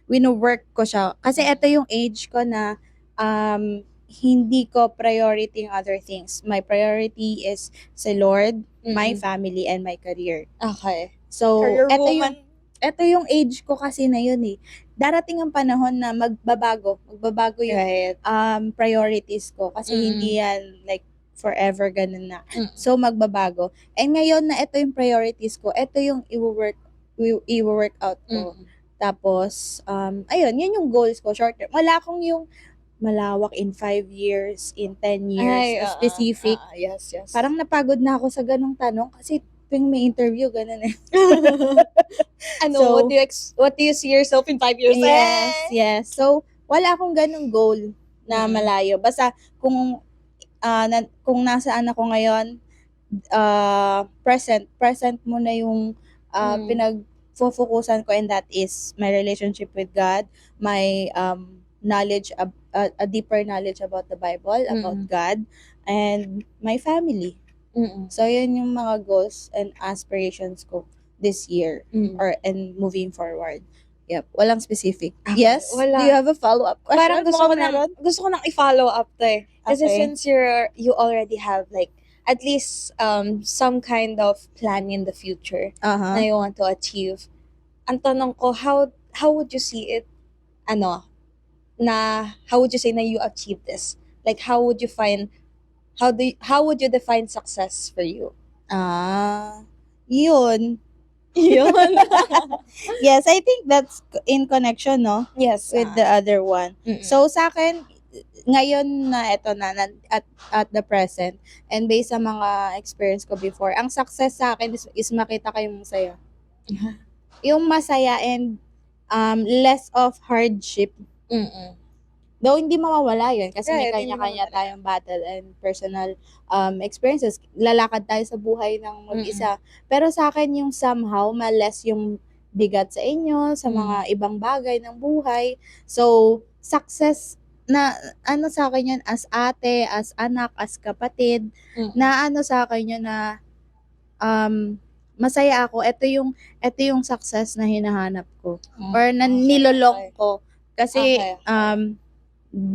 wino-work ko siya. Kasi ito yung age ko na hindi ko priority yung other things. My priority is si Lord, my family, and my career. Okay. So, Career ito woman. ito yung age ko kasi na yun eh. Darating ang panahon na magbabago yung priorities ko. Kasi hindi yan like forever ganun na. So, magbabago. And ngayon na ito yung priorities ko, ito yung i-work out ko. Tapos, ayun, yun yung goals ko, short term. Wala akong yung malawak in 5 years, in 10 years, specific. Yes. Parang napagod na ako sa ganong tanong kasi tuwing may interview, ganun eh. So, what do you see yourself in 5 years? Yes. So, wala akong ganong goal na malayo. Basta, kung nasaan ako ngayon, present muna yung pinag-focusan ko, and that is my relationship with God, my knowledge a deeper knowledge about the Bible, about God, and my family. So, yun yung mga goals and aspirations ko this year and moving forward. Yep. Walang specific. Okay, Yes? wala. Do you have a follow-up question? Parang Baka meron? gusto ko nang i-follow up to eh. Kasi Okay. since you already have like at least some kind of plan in the future na you want to achieve. Ang tanong ko, how would you see it, how would you say na you achieve this? Like how would you define success for you? Yun. Yun. Yes, I think that's in connection, no? Yes. With the other one. So, sa akin, ngayon na eto na, at the present, and based sa mga experience ko before, ang success sa akin is makita kayong masaya. Yung masaya and less of hardship. Though hindi mawawala yun kasi may Right, hindi kanya-kanya mawawala. tayong battle and personal experiences. Lalakad tayo sa buhay ng mag-isa. Pero sa akin yung somehow ma-less yung bigat sa inyo, sa mga ibang bagay ng buhay. So, success na sa akin yun as ate, as anak, as kapatid, na sa akin yun na masaya ako. Ito yung success na hinahanap ko or na nilolong ko. Kasi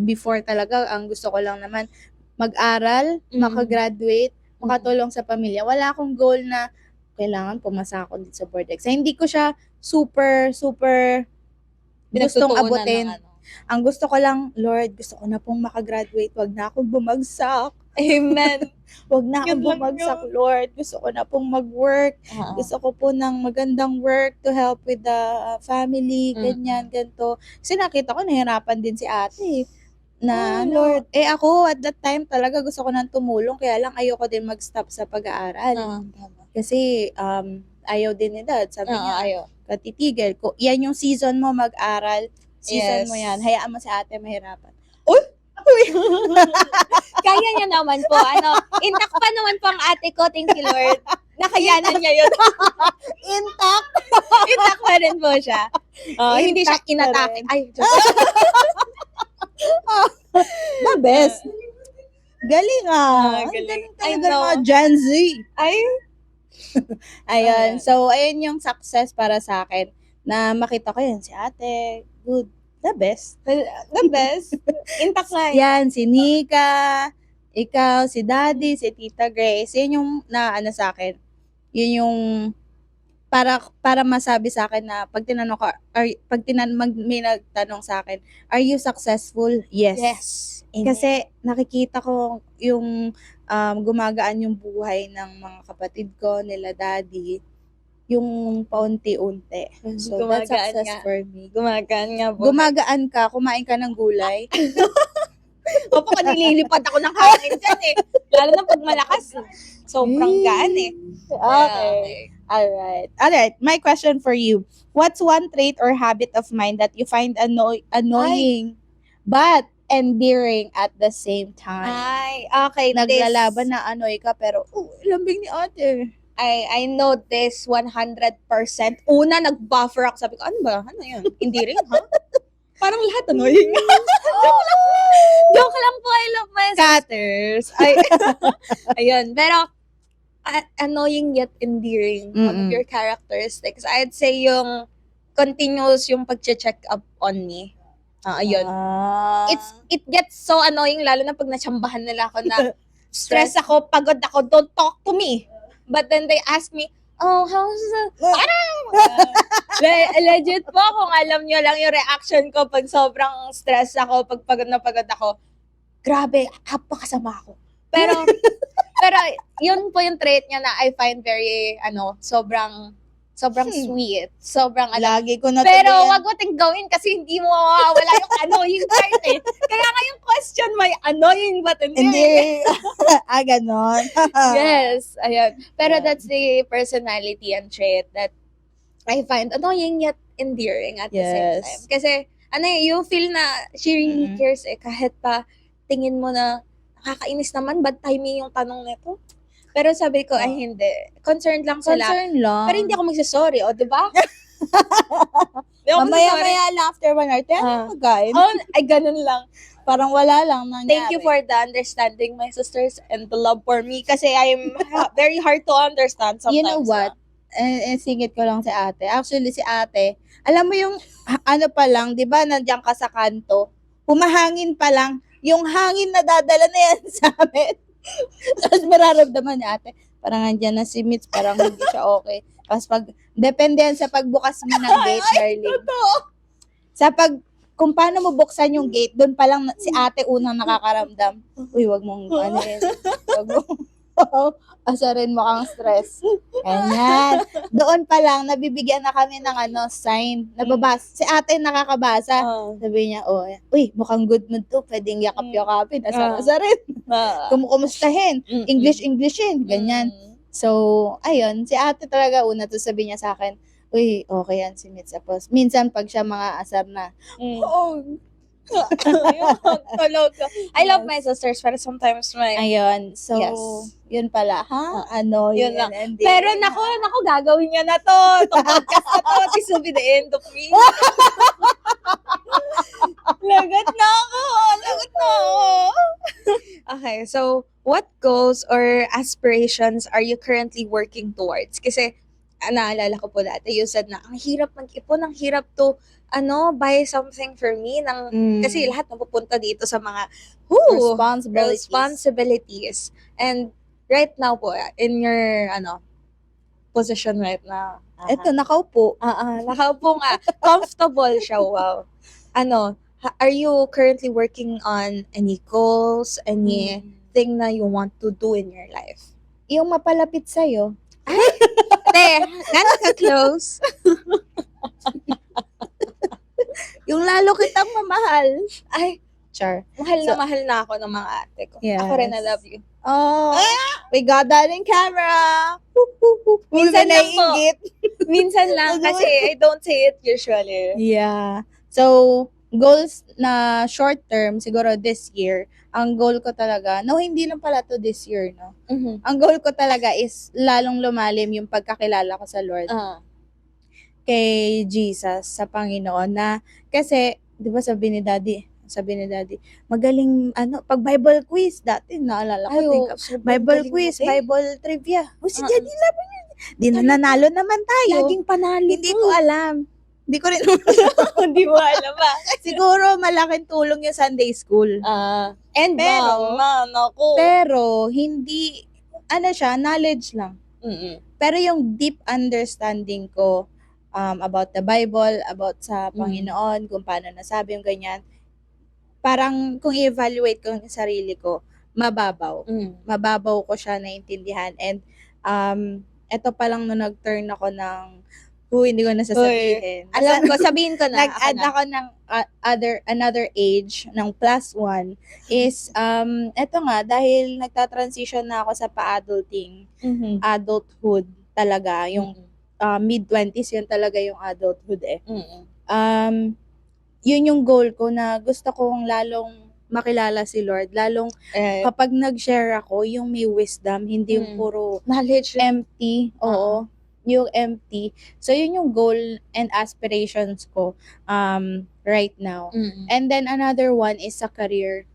before talaga, ang gusto ko lang naman mag-aral, makagraduate, makatulong sa pamilya. Wala akong goal na kailangan pumasa ako dito sa board exam. Hindi ko siya super gustong abutin. Ang gusto ko lang, Lord, gusto ko na pong makagraduate. Wag na akong bumagsak. Amen. Wag na akong Yun lang bumagsak, yun. Lord. Gusto ko na pong mag-work. Gusto ko po ng magandang work to help with the family, ganyan, ganito. Kasi nakita ko, nahirapan din si ate. Na, Lord, ako at that time talaga gusto ko nang tumulong, kaya lang ayoko din mag-stop sa pag-aaral. Kasi, ayaw din ni Dad. Sabi niya, Ayaw. katitigil. Yan yung season mo mag-aral. Season Yes. mo yan. Hayaan mo si ate mahirapan. Kaya niya naman po. Intact pa naman po ang ate ko. Thank you, Lord. Nakayanan niya yun. Intact! Intact pa rin po siya. Hindi siya Intact pa inatake. rin. Ay, joke. The best. Galing Ang galing. galing I talaga ng know. mga Gen Z. Ay, Ayun. Ayan. So, ayun yung success para sa akin. Na makita ko yan. Si ate, good. The best. the best. Intact nga. Yan, si Nika, ikaw, si Daddy, si Tita Grace. Yan yung sa akin. Yun yung para masabi sa akin na pag tinanong ko, may nagtanong sa akin, are you successful? Yes. Yes. Kasi nakikita ko yung gumagaan yung buhay ng mga kapatid ko, nila Daddy, yung paunti-unti. So, that's Gumagaan success nga. for me. Gumagaan nga po. Gumagaan ka, kumain ka ng gulay. Opo, nililipad ako ng hangin dyan eh. Lalo na pag malakas. Sobrang gaan eh. Okay. Alright. My question for you. What's one trait or habit of mine that you find annoying but endearing at the same time? Ay, okay. Naglalaban na annoy ka pero, lambing ni ate. I know this 100%. Una, nag-buffer ako. Sabi ko, ano ba? Ano yun? Endearing, ha? Parang lahat annoying. Joke lang po. I love my sisters. Ay, ayun. Pero, annoying yet endearing. One of your characteristics. I'd say yung continuous yung pag-check up on me. Ayun. It gets so annoying lalo na pag natsambahan nila ako na stress ako, pagod ako, don't talk to me. But then they ask me, oh, how's legit po, kung alam nyo lang yung reaction ko pag sobrang stress ako, pag pagod na pagod ako, grabe, kapakasama ako. Pero yun po yung trait niya na I find very, sobrang sweet. Sobrang Lagi ko na Pero wag mo ting gawin kasi hindi mo mawawala yung annoying part eh. Kaya nga yung question may annoying but Hindi. Ganon. Yes, ayun. Pero Yeah. that's the personality and trait that I find annoying yet endearing at the same Yes. time. Kasi, you feel na she really cares eh. Kahit pa tingin mo na nakakainis naman, bad timing yung tanong nito. Pero sabi ko, ay hindi. Concerned lang sila. Concern lang. Pero hindi ako magsasorry, o, di ba? Hindi ako magsasorry. Mamaya-maya lang after 1 hour, 10 magain. Oh, ay, ganun lang. Parang wala lang nangyari. Thank you for the understanding, my sisters, and the love for me. Kasi I'm very hard to understand sometimes. You know what? Singit ko lang si ate. Actually, si ate, alam mo yung, ano pa lang, di ba, nandiyan ka sa kanto, humahangin pa lang, yung hangin na dadala na yan sa amin. Tapos mararamdaman ni ate, parang nandiyan na si Mitch, parang hindi siya okay. Tapos depende yan sa pagbukas mo ng gate, darling. Sa kung paano mo buksan yung gate, doon pa lang si ate unang nakakaramdam. Uy, wag mong, wag mong, asarin mo kang stress. Ganyan. Doon pa lang, nabibigyan na kami ng sign. Nababasa. Si ate nakakabasa. Sabi niya, uy, mukhang good mood to. Pwedeng yakap-yakapin. Asarin. Kumustahin. Englishin. Ganyan. So, ayun. Si ate talaga una to sabi niya sa akin, uy, okay yan si Mitch. Tapos, minsan pag siya mga asar na, I love my sisters, pero sometimes ayun. So, Yes. yun pala, ha? Yun lang. ending. Pero nako, gagawin niya na to. Itong podcast na to, this will be the end of me. Lagot na ako. Okay, so what goals or aspirations are you currently working towards? Kasi naalala ko po dati, you said na ang hirap mag-ipon, ang hirap to buy something for me kasi lahat napupunta dito sa mga responsibilities. And right now po, in your position right now, Ito, nakaupo. nakaupo nga, comfortable siya, wow. Are you currently working on any goals, anything na you want to do in your life? Yung mapalapit sa'yo. Gano'n ka close? Yung lalo kitang mamahal. Ay, Char. mahal na ako ng mga ate ko. Yes. Ako rin, I love you. Oh, we got that in camera. Minsan lang po. Naiingit. Minsan lang kasi I don't say it usually. Yeah. So, goals na short term, siguro this year, ang goal ko talaga, hindi lang pala to this year, no? Mhm. Ang goal ko talaga is lalong lumalim yung pagkakilala ko sa Lord. Kay Jesus, sa Panginoon, na kasi, di ba sabi ni Daddy, magaling, pag Bible quiz, dati naalala ko, Bible quiz, Bible trivia. Si Daddy naman yun. Di na nanalo naman tayo. Laging panalo. Hindi ko alam. Hindi ko rin Hindi mo alam ba? Siguro malaking tulong yung Sunday school. And Pero- ako. Pero hindi siya, knowledge lang. Mm-mm. Pero yung deep understanding ko about the Bible, about sa Mm. Panginoon, kung paano nasabi yung ganyan, parang kung i-evaluate ko yung sarili ko, mababaw. Mababaw ko siya naintindihan. And eto pa lang nung nag-turn ako ng hindi ko nasasabihin. Alam ko, sabihin ko na. Nag-add ako ng another age ng +1 is eto nga dahil nagta-transition na ako sa pa-adulting, adulthood talaga, yung mid-20s yun talaga yung adulthood yun yung goal ko na gusto kong lalong makilala si Lord, lalong kapag nag-share ako, yung may wisdom, hindi yung puro knowledge. empty, yung empty. So, yun yung goal and aspirations ko right now. And then, another one is sa career.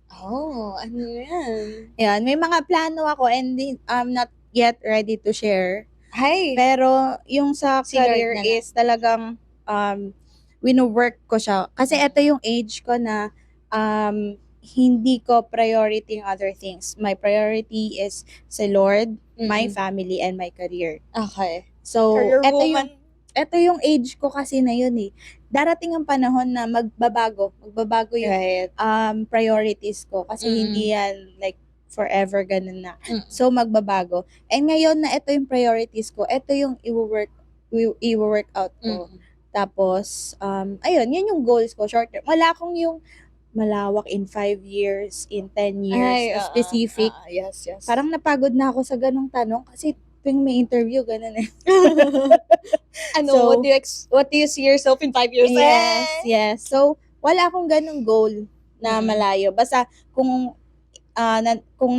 Ano yan? Yan, may mga plano ako and I'm not yet ready to share. Hi. Pero, yung sa Si Lord career na lang. is talagang wino-work ko siya. Kasi ito yung age ko na hindi ko priority yung other things. My priority is si Lord, my family, and my career. Okay. So, Career ito woman. yung age ko kasi na yun Darating ang panahon na magbabago yung Right. priorities ko kasi hindi yan like forever ganun na. So, magbabago. And ngayon na ito yung priorities ko, ito yung i-work out ko. Tapos, ayun, yun yung goals ko, short term. Wala akong yung malawak in 5 years, in 10 years, specific. Yes. Parang napagod na ako sa ganong tanong kasi tuwing may interview, ganun So, what do you see yourself in 5 years? Yes. So, wala akong ganong goal na malayo. Basta, kung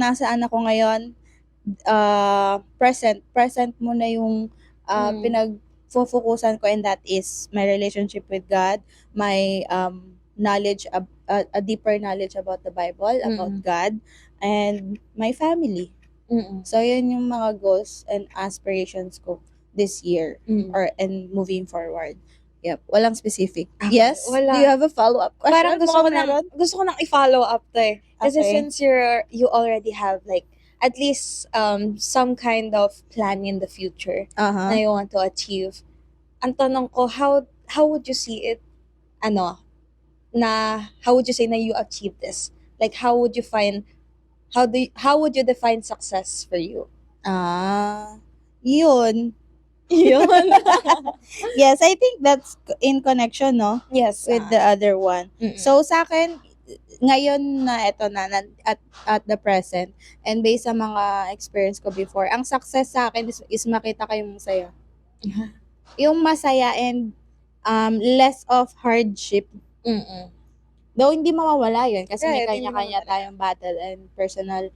nasaan ako ngayon, present mo na yung pinag-focusan ko, and that is my relationship with God, my knowledge a deeper knowledge about the Bible, about God, and my family. So, yun yung mga goals and aspirations ko this year and moving forward. Yep, walang specific. Okay, Yes? wala. Do you have a follow-up question? Parang Mga gusto ko nang i-follow up to eh. Kasi Okay. since you already have like at least some kind of plan in the future na Uh-huh. you want to achieve. Ang tanong ko, how would you see it, how would you say na you achieve this? Like how would you define success for you? Yun. Yun. Yes, I think that's in connection, no? Yes. With the other one. Mm-mm. So, sa akin, ngayon na eto na, at the present, and based sa mga experience ko before, ang success sa akin is makita kayong masaya. Yung masaya and less of hardship. Mm-mm. Though hindi mawawala yun kasi may Right, hindi kanya-kanya mawawala. tayong battle and personal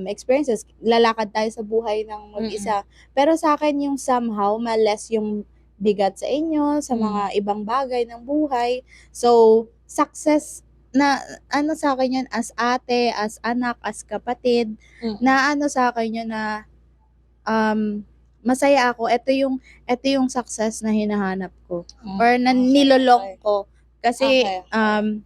experiences. Lalakad tayo sa buhay ng mag-isa. Pero sa akin yung somehow ma-less yung bigat sa inyo, sa mga ibang bagay ng buhay. So, success na ano sa akin yun as ate, as anak, as kapatid, na ano sa akin yun na masaya ako. Ito yung success na hinahanap ko or na nilolong ko. Kasi Okay.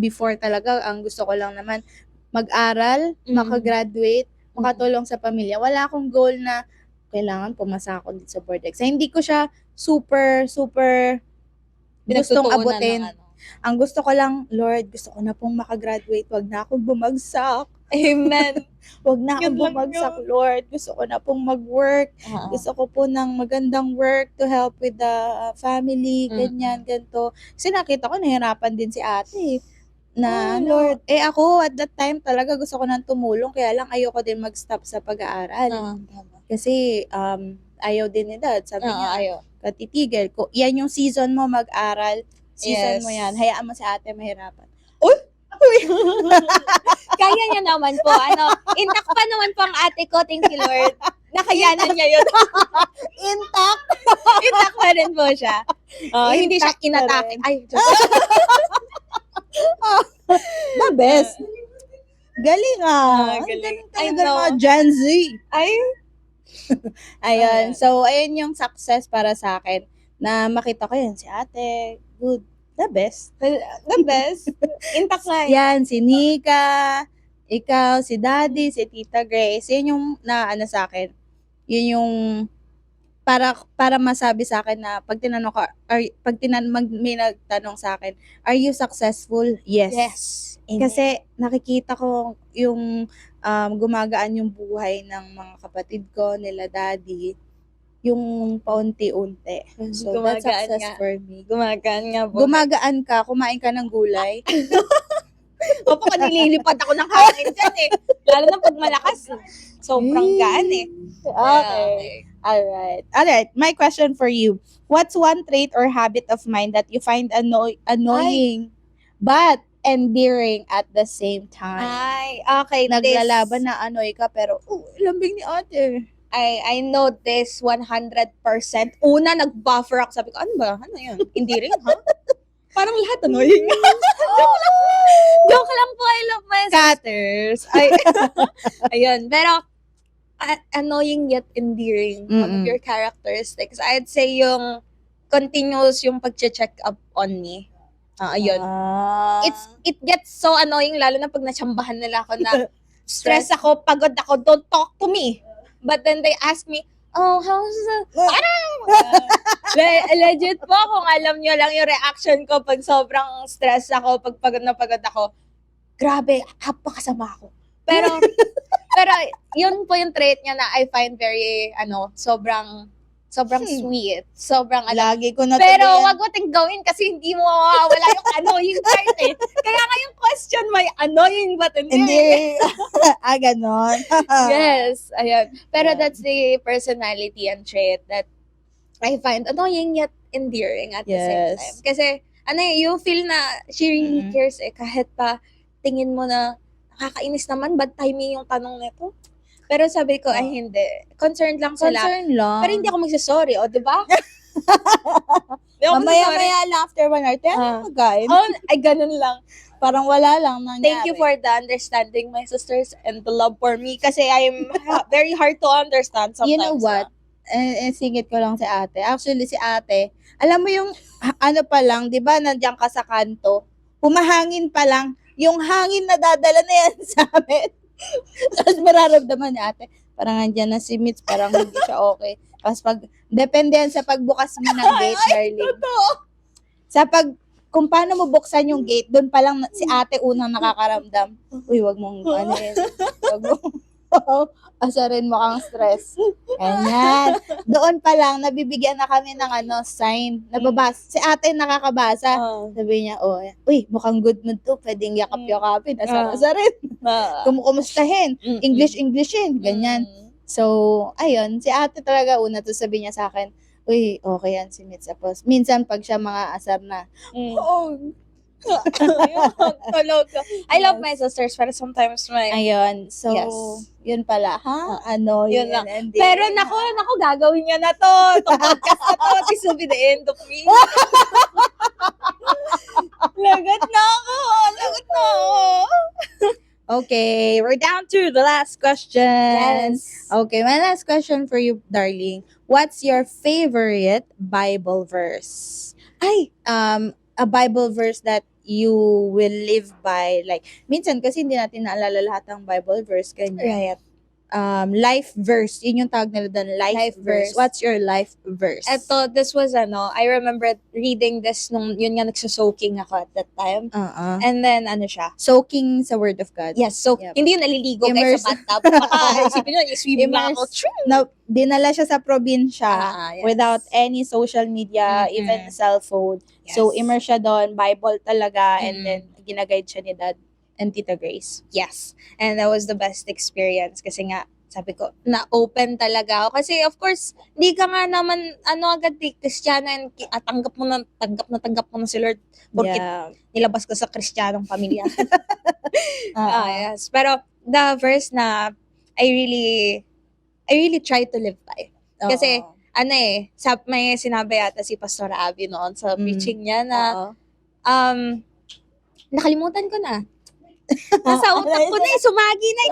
before talaga, ang gusto ko lang naman mag-aral, makagraduate, makatulong sa pamilya. Wala akong goal na kailangan pumasa ako dito sa board exam. Hindi ko siya super gustong Pinagtutuunan abutin. ng ano. Ang gusto ko lang, Lord, gusto ko na pong makagraduate. Wag na akong bumagsak. Amen. Wag na akong Yun lang bumagsak, yun. Lord. Gusto ko na pong mag-work. Oo. Gusto ko po ng magandang work to help with the family, ganyan, ganito. Kasi nakita ko, nahirapan din si ate. Na, Lord, ako at that time talaga gusto ko nang tumulong, kaya lang ayoko din mag-stop sa pag-aaral. Tama. Kasi, ayaw din ni Dad. Sabi niya, Ayaw. katitigil. Yan yung season mo mag-aral. Season Yes. mo yan. Hayaan mo si ate mahirapan. Kaya niya naman po. Intact pa naman po ang ate ko. Thank you, Lord. Nakayanan niya yun. Intact! Intact pa rin po siya. Hindi siya Intact pa inatake. rin. Ay, joke. The best. Galing Ah, Ang galing. galing I talaga ng know. mga Gen Z. Ay, Ayun. Ayan. So, ayun yung success para sa akin. Na makita ko yan si ate. Good. The best. the best. Intact nga. Yan, si Nika, ikaw, si Daddy, si Tita Grace. Yan yung naano sa akin. Yun yung para masabi sa akin na pag tinanong ko, may nagtanong sa akin, are you successful? Yes. Yes. Kasi nakikita ko yung gumagaan yung buhay ng mga kapatid ko, nila Daddy, yung paunti-unti. So, that's Gumagaan success nga. for me. Gumagaan nga po. Gumagaan ka, kumain ka ng gulay. Opo, nililipad ako ng hangin dyan eh. Lalo na pag malakas. Sobrang gaan eh. Okay. Alright. My question for you. What's one trait or habit of mine that you find annoying but endearing at the same time? Ay, okay. Naglalaban na annoy ka pero, lambing ni ate. I know this 100%. Una, nag-buffer ako. Sabi ko, ano ba? Ano yun? Endearing, ha? Parang lahat annoying. Joke lang po. I love my sisters. Ay, ayun. Pero, annoying yet endearing. One of your characteristics. I'd say yung continuous yung pag-check up on me. Ayun. It gets so annoying lalo na pag natsambahan nila ako na stress ako, pagod ako, don't talk to me. But then they ask me, oh, how's legit po, kung alam nyo lang yung reaction ko pag sobrang stress ako, pag pagod na pagod ako, grabe, napakasama ako. Pero yun po yung trait niya na I find very, sobrang sweet. Sobrang Lagi ko na pero wag mo ting gawin kasi hindi mo mawawala yung annoying part eh. Kaya nga yung question may annoying but Hindi. Ganon. Yes, ayun. Pero Yeah. that's the personality and trait that I find annoying yet endearing at the same Yes. time. Kasi, you feel na she really cares eh. Kahit pa tingin mo na nakakainis naman, bad timing yung tanong nito. Pero sabi ko, ay hindi. Concerned lang sila. Concern lang. Pero hindi ako magsasorry, o, di ba? Hindi ako magsasorry. Mamaya lang after 1 hour, 10 guys. Oh, ay ganun lang. Parang wala lang nangyari. Thank you for the understanding, my sisters, and the love for me. Kasi I'm very hard to understand sometimes. You know what? Singit ko lang si ate. Actually, si ate, alam mo yung, ano pa lang, di ba, nandiyan ka sa kanto, humahangin pa lang, yung hangin na dadala na yan sa amin. Tapos mararamdaman ni ate, parang nandiyan na si Mitch, parang hindi siya okay. Tapos depende yan sa pagbukas mo ng gate, darling. Sa kung paano mo buksan yung gate, doon pa lang si ate unang nakakaramdam. Uy, wag mong, ano yun, wag mong, asarin mo kang stress. Ganyan. Doon pa lang, nabibigyan na kami ng sign. Nababasa. Si ate nakakabasa. Sabi niya, uy, mukhang good mood to. Pwedeng yakap-yakapin. Asar-asarin. Kumustahin. English-Englishin. Ganyan. So, ayun. Si ate talaga una to sabi niya sa akin, uy, okay yan si Mitch. Tapos, minsan pag siya mga asar na, Talaga. I love my sisters, pero sometimes ayun. So, Yes. yun pala, ha? Yun lang. ending. Pero nako, gagawin niya na to. Itong podcast na to. This will be the end of me. Lagot na ako. Okay, we're down to the last question. Okay, my last question for you, darling. What's your favorite Bible verse? Ay, A Bible verse that you will live by. Like, minsan kasi hindi natin naalala lahat ng Bible verse. Ganyan. right. Life verse. Yun yung tawag nila doon. Life Life verse. verse. What's your life verse? This was I remember reading this nung yun nga nagsusoaking ako at that time. And then siya. Soaking sa Word of God. Yes, so Yep. hindi yung naliligo kayo Immerse. sa bathtub. Baka isipin nyo, i-swim lang ako. Dinala siya sa probinsya Yes. without any social media, Mm-mm. even cellphone. Yes. So, immerse siya doon, Bible talaga, and Mm. then ginaguide siya ni Dad and Tita Grace. Yes. And that was the best experience kasi nga, sabi ko, na-open talaga ako. Kasi of course, hindi ka nga naman, agad Kristiyano and tanggap mo na si Lord porque Yeah. nilabas ko sa Kristiyanong pamilya. Ah, Yes. Pero the verse na I really try to live by. Kasi, oo. may sinabi yata si Pastor Abby noon sa Mm. preaching niya na, Oo. nakalimutan ko na. Nasa utak ko na sumagi na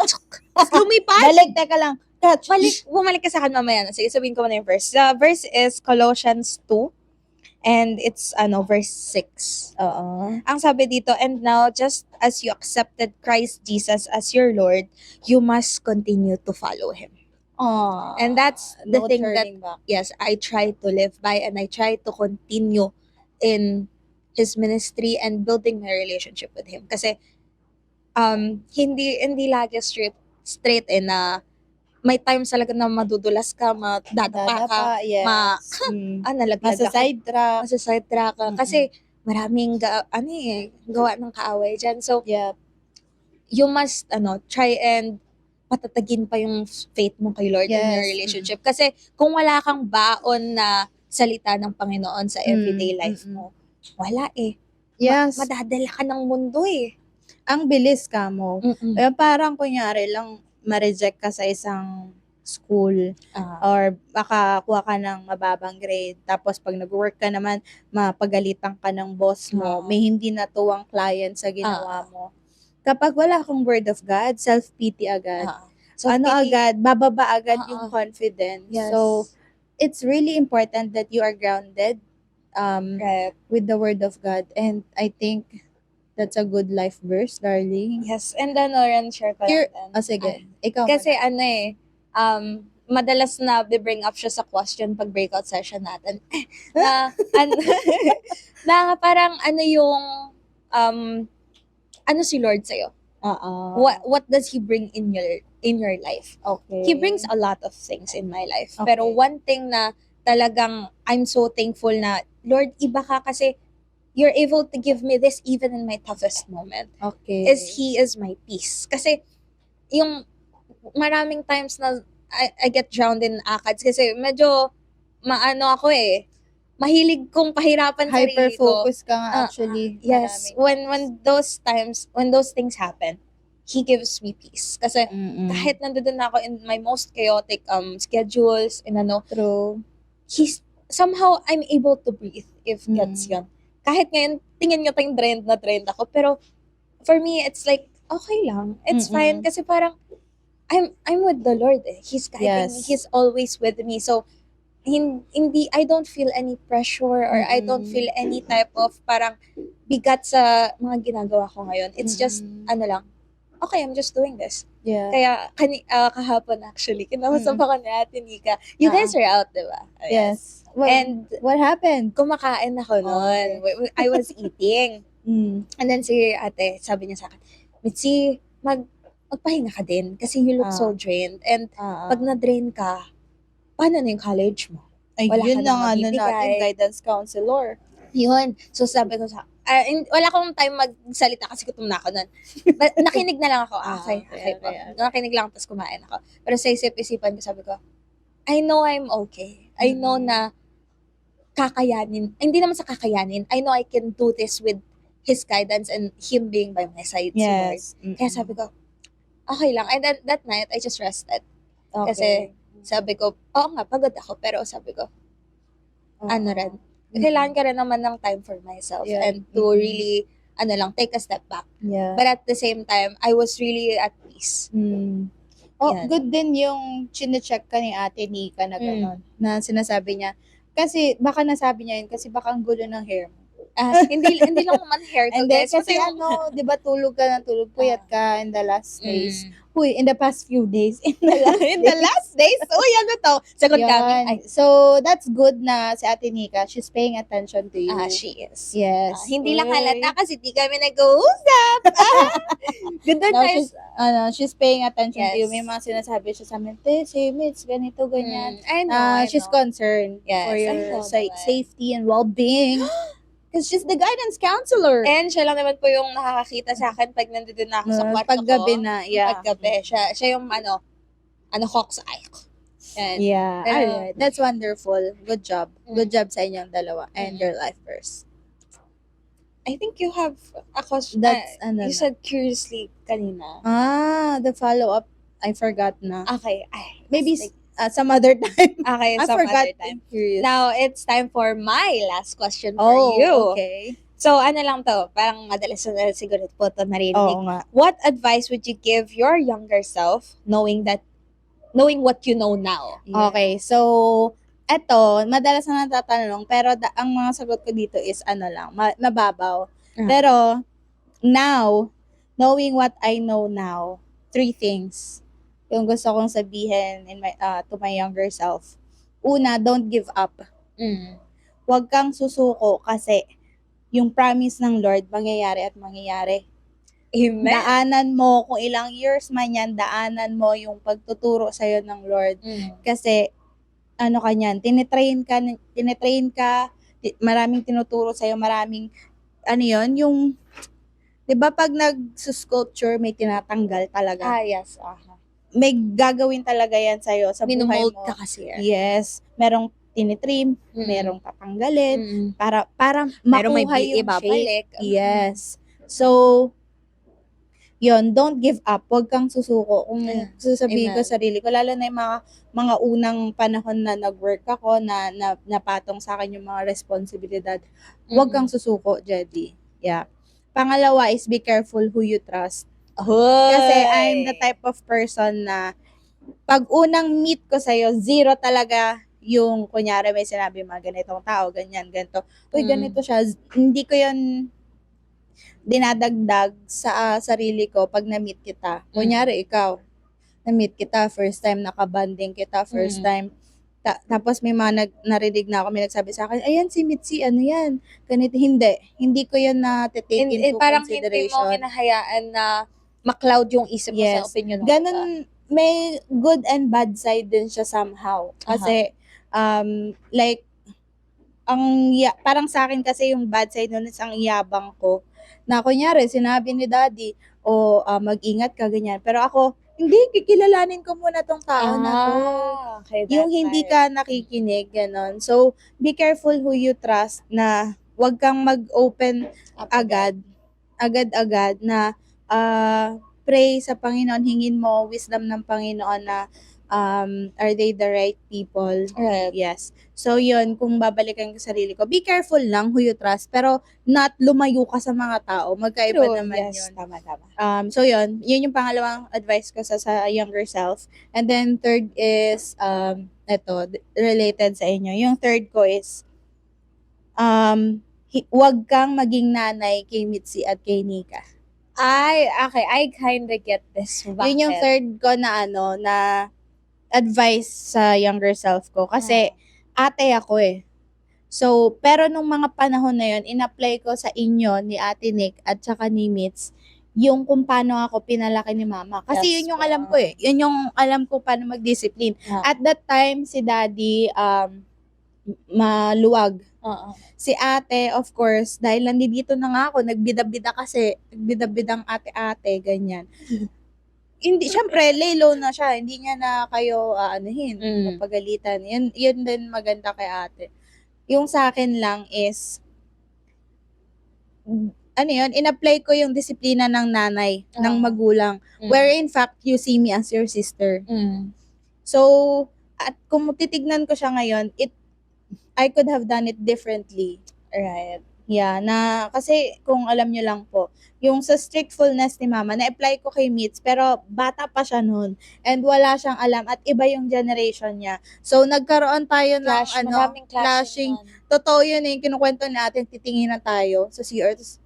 lumipad. Balik, teka lang. Catch. Bumalik ka sa akin mamaya. Sige, sabihin ko muna yung verse. The verse is Colossians 2 and it's verse 6. Oo. Ang sabi dito, and now, just as you accepted Christ Jesus as your Lord, you must continue to follow Him. Aww. And that's the No thing that, turning back. yes, I try to live by and I try to continue in His ministry and building my relationship with Him. Kasi, hindi lagi straight na may times talaga na madudulas ka, madadapa ka, Dadapa, yes. nalaglag Masa ka, side track. masa-sidetrack ka. Mm-mm. Kasi maraming gawa ng kaaway dyan. So, Yeah. you must try and patatagin pa yung faith mo kay Lord in your Yes. relationship. Kasi kung wala kang baon na salita ng Panginoon sa everyday life mo, wala Yes. Madadala ka ng mundo Ang bilis ka mo. Kaya parang kunyari lang ma-reject ka sa isang school or baka kuha ka ng mababang grade. Tapos pag nag-work ka naman, mapagalitan ka ng boss mo. Oo. May hindi natuwang client sa ginawa mo. Kapag wala kang word of God, self-pity agad. So, agad, bababa agad Oo. yung confidence. Yes. So, it's really important that you are grounded right. with the word of God. And I think that's a good life verse, darling. Yes, and ren share ko Here- lang din. Sige, ikaw Kasi muna. madalas na bring up siya sa question pag breakout session natin. na, na parang yung, si Lord sa'yo? Oo. What does He bring in your life? Okay. He brings a lot of things in my life. Okay. Pero one thing na talagang I'm so thankful na, Lord, iba ka kasi you're able to give me this even in my toughest moment. Okay. Is He is my peace. Kasi yung maraming times na I get drowned in akads kasi medyo ako mahilig kong pahirapan sarili ko. Hyper-focus ka nga actually. Yes, when those things happen, He gives me peace. Kasi kahit nandoon ako in my most chaotic schedules, True. somehow I'm able to breathe if gets yun. Kahit ngayon, tingin nyo tayong drained ako, pero for me, it's like, okay lang. It's fine. Kasi parang, I'm with the Lord eh. He's guiding me. Yes. He's always with me. So, hindi, I don't feel any pressure or I don't feel any type of parang bigat sa mga ginagawa ko ngayon. It's just, lang, okay, I'm just doing this. Yeah. Kaya, kahapon actually, kinausap ako ni Ate Nika. You guys are out, di ba? Ayan. Yes. And what happened? Kumakain ako noon. I was eating. Mm. And then si ate, sabi niya sa akin, Mitzi, magpahinga ka din kasi you look so drained. And pag na-drain ka, paano na yung college mo? Ay, Wala yun ka lang nang ano natin, mabibigay. guidance counselor. Yun. So sabi ko wala akong time magsalita kasi gutom na ako nun. But nakinig na lang ako. Okay po. Nakinig lang tapos kumain ako. Pero sa isip-isipan ko, sabi ko, I know I'm okay. I know na kakayanin. Hindi naman sa kakayanin. I know I can do this with His guidance and Him being by my side. si Lord. Yes. Kaya sabi ko, okay lang. And then that night, I just rested. Kasi sabi ko, oo nga, pagod ako. Pero sabi ko, ano rin, kailangan ka rin naman ng time for myself Yeah. and to really, take a step back. Yeah. But at the same time, I was really at peace. Oh, Yan. good din yung chine-check ka ni Ate Nika na gano'n. Na sinasabi niya. Kasi baka nasabi niya yun kasi baka ang gulo ng hair mo. Hindi lang naman hair to And then, guys. kasi Pati yung- di ba tulog ka ng tulog, puyat ka in the last days. Mm. Uy, in the past few days. In the last In the last days? Uy, ano to? Sagot Yun. kami. Ay, So, that's good na si Ate Nika, she's paying attention to you. she is. Yes. Hindi lang Uy. halata kasi di kami nag-uusap. Good No, guys. she's paying attention to you. Yes. May mga sinasabi siya sa amin, si Mitz, ganito, ganyan. I know, I She's know. concerned Yes, for I your know naman. safety and well-being. Because she's the guidance counselor. And siya lang naman po yung nakakakita sa akin pag nandito na ako sa kwarto Paggabi ko. na, yeah. Paggabi. Siya yung hawk sa eye ko. Yan. Yeah. Pero- Alright. That's wonderful. Good job. Good job sa inyong dalawa and your life first. I think you have a question. That's, You said curiously kanina. the follow-up, I forgot na. Okay. Maybe some other time. Okay, I some forgot. other time. I'm curious. Now, it's time for my last question for you. Okay. So, lang to, parang madalas na siguro po ito narinig. Oo nga. What advice would you give your younger self knowing what you know now? Okay, so, eto, madalas na natatanong, pero ang mga sagot ko dito is mababaw. Pero, now, knowing what I know now, 3 things yung gusto kong sabihin to my younger self. Una, don't give up. Huwag kang susuko kasi yung promise ng Lord, mangyayari at mangyayari. Amen. Daanan mo, kung ilang years man yan, daanan mo yung pagtuturo sa'yo ng Lord. Kasi, tinitrain ka, maraming tinuturo sa'yo, maraming, yung, di ba pag nag-sculpture, may tinatanggal talaga. Yes. May gagawin talaga yan sa'yo sa buhay Minomold mo. ka kasi. Yes. Merong tinitrim, merong tatanggalin, para Merong may makuha yung shape. ibabalik. Yes. So, don't give up. Huwag kang susuko. Kung sasabihin ko Amen. sarili ko, lalo na yung mga unang panahon na nag-work ako, na napatong sa akin yung mga responsibilidad, huwag kang susuko, Jedi. Yeah. Pangalawa is be careful who you trust. Kasi I'm the type of person na pag unang meet ko sa'yo, 0 talaga yung, kunyari may sinabi mga ganitong tao, ganyan, ganito. Uy, ganito siya. Hindi ko yun dinadagdag sa sarili ko pag na-meet kita. Kunyari, ikaw, na-meet kita, first time nakabanding kita, first time. Tapos may mga narinig na ako, may nagsabi sa akin, ayan si Mitzi, ano yan? Ganito, hindi ko yun na-take into Parang hindi consideration. mo hinahayaan na ma-cloud yung isip mo sa Yes. opinion mo. Ganun, may good and bad side din siya somehow. Kasi, parang sa akin kasi yung bad side nun is ang yabang ko. Na kunyari, sinabi ni daddy, mag-ingat ka, ganyan. Pero ako, hindi, kikilalanin ko muna tong tao na to. Okay, Yung hindi ka nakikinig, ganon. So, be careful who you trust na wag kang mag-open agad na pray sa Panginoon, hingin mo wisdom ng Panginoon na Are they the right people? Right. Yes. So, yun, kung babalikan ko sa sarili ko, be careful lang who you trust, pero not lumayo ka sa mga tao. Magkaiba True. naman Yes, yun. tama. So, yun yung pangalawang advice ko sa younger self. And then, third is, related sa inyo. Yung third ko is, wag kang maging nanay kay Mitzi at kay Nika. Okay, I kinda get this. Bakit? Yun yung third ko na advice sa younger self ko. Kasi, ate ako eh. So, pero nung mga panahon na yun, in-apply ko sa inyo ni Ate Nick at saka ni Mitz, yung kung paano ako pinalaki ni mama. Kasi Yes, yun yung alam ko eh. Yun yung alam ko paano mag-discipline. At that time, si daddy, maluwag. Si ate, of course, dahil nandito na nga ako, nagbida-bida kasi, nagbida-bidang ate-ate, ganyan. Hindi, syempre, lay low na siya. Hindi niya na kayo mapagalitan. Yun din maganda kay ate. Yung sa akin lang is, in-apply ko yung disiplina ng nanay, ng magulang. Where in fact, you see me as your sister. So, at kung titignan ko siya ngayon, I could have done it differently. Right. Yeah, kasi kung alam nyo lang po, yung sa strictfulness ni mama, na-apply ko kay Mitz, pero bata pa siya noon. And wala siyang alam at iba yung generation niya. So, nagkaroon tayo ng Maraming clashing. clashing. Totoo yun eh, kinukwento natin, titinginan tayo sa CR. Tapos,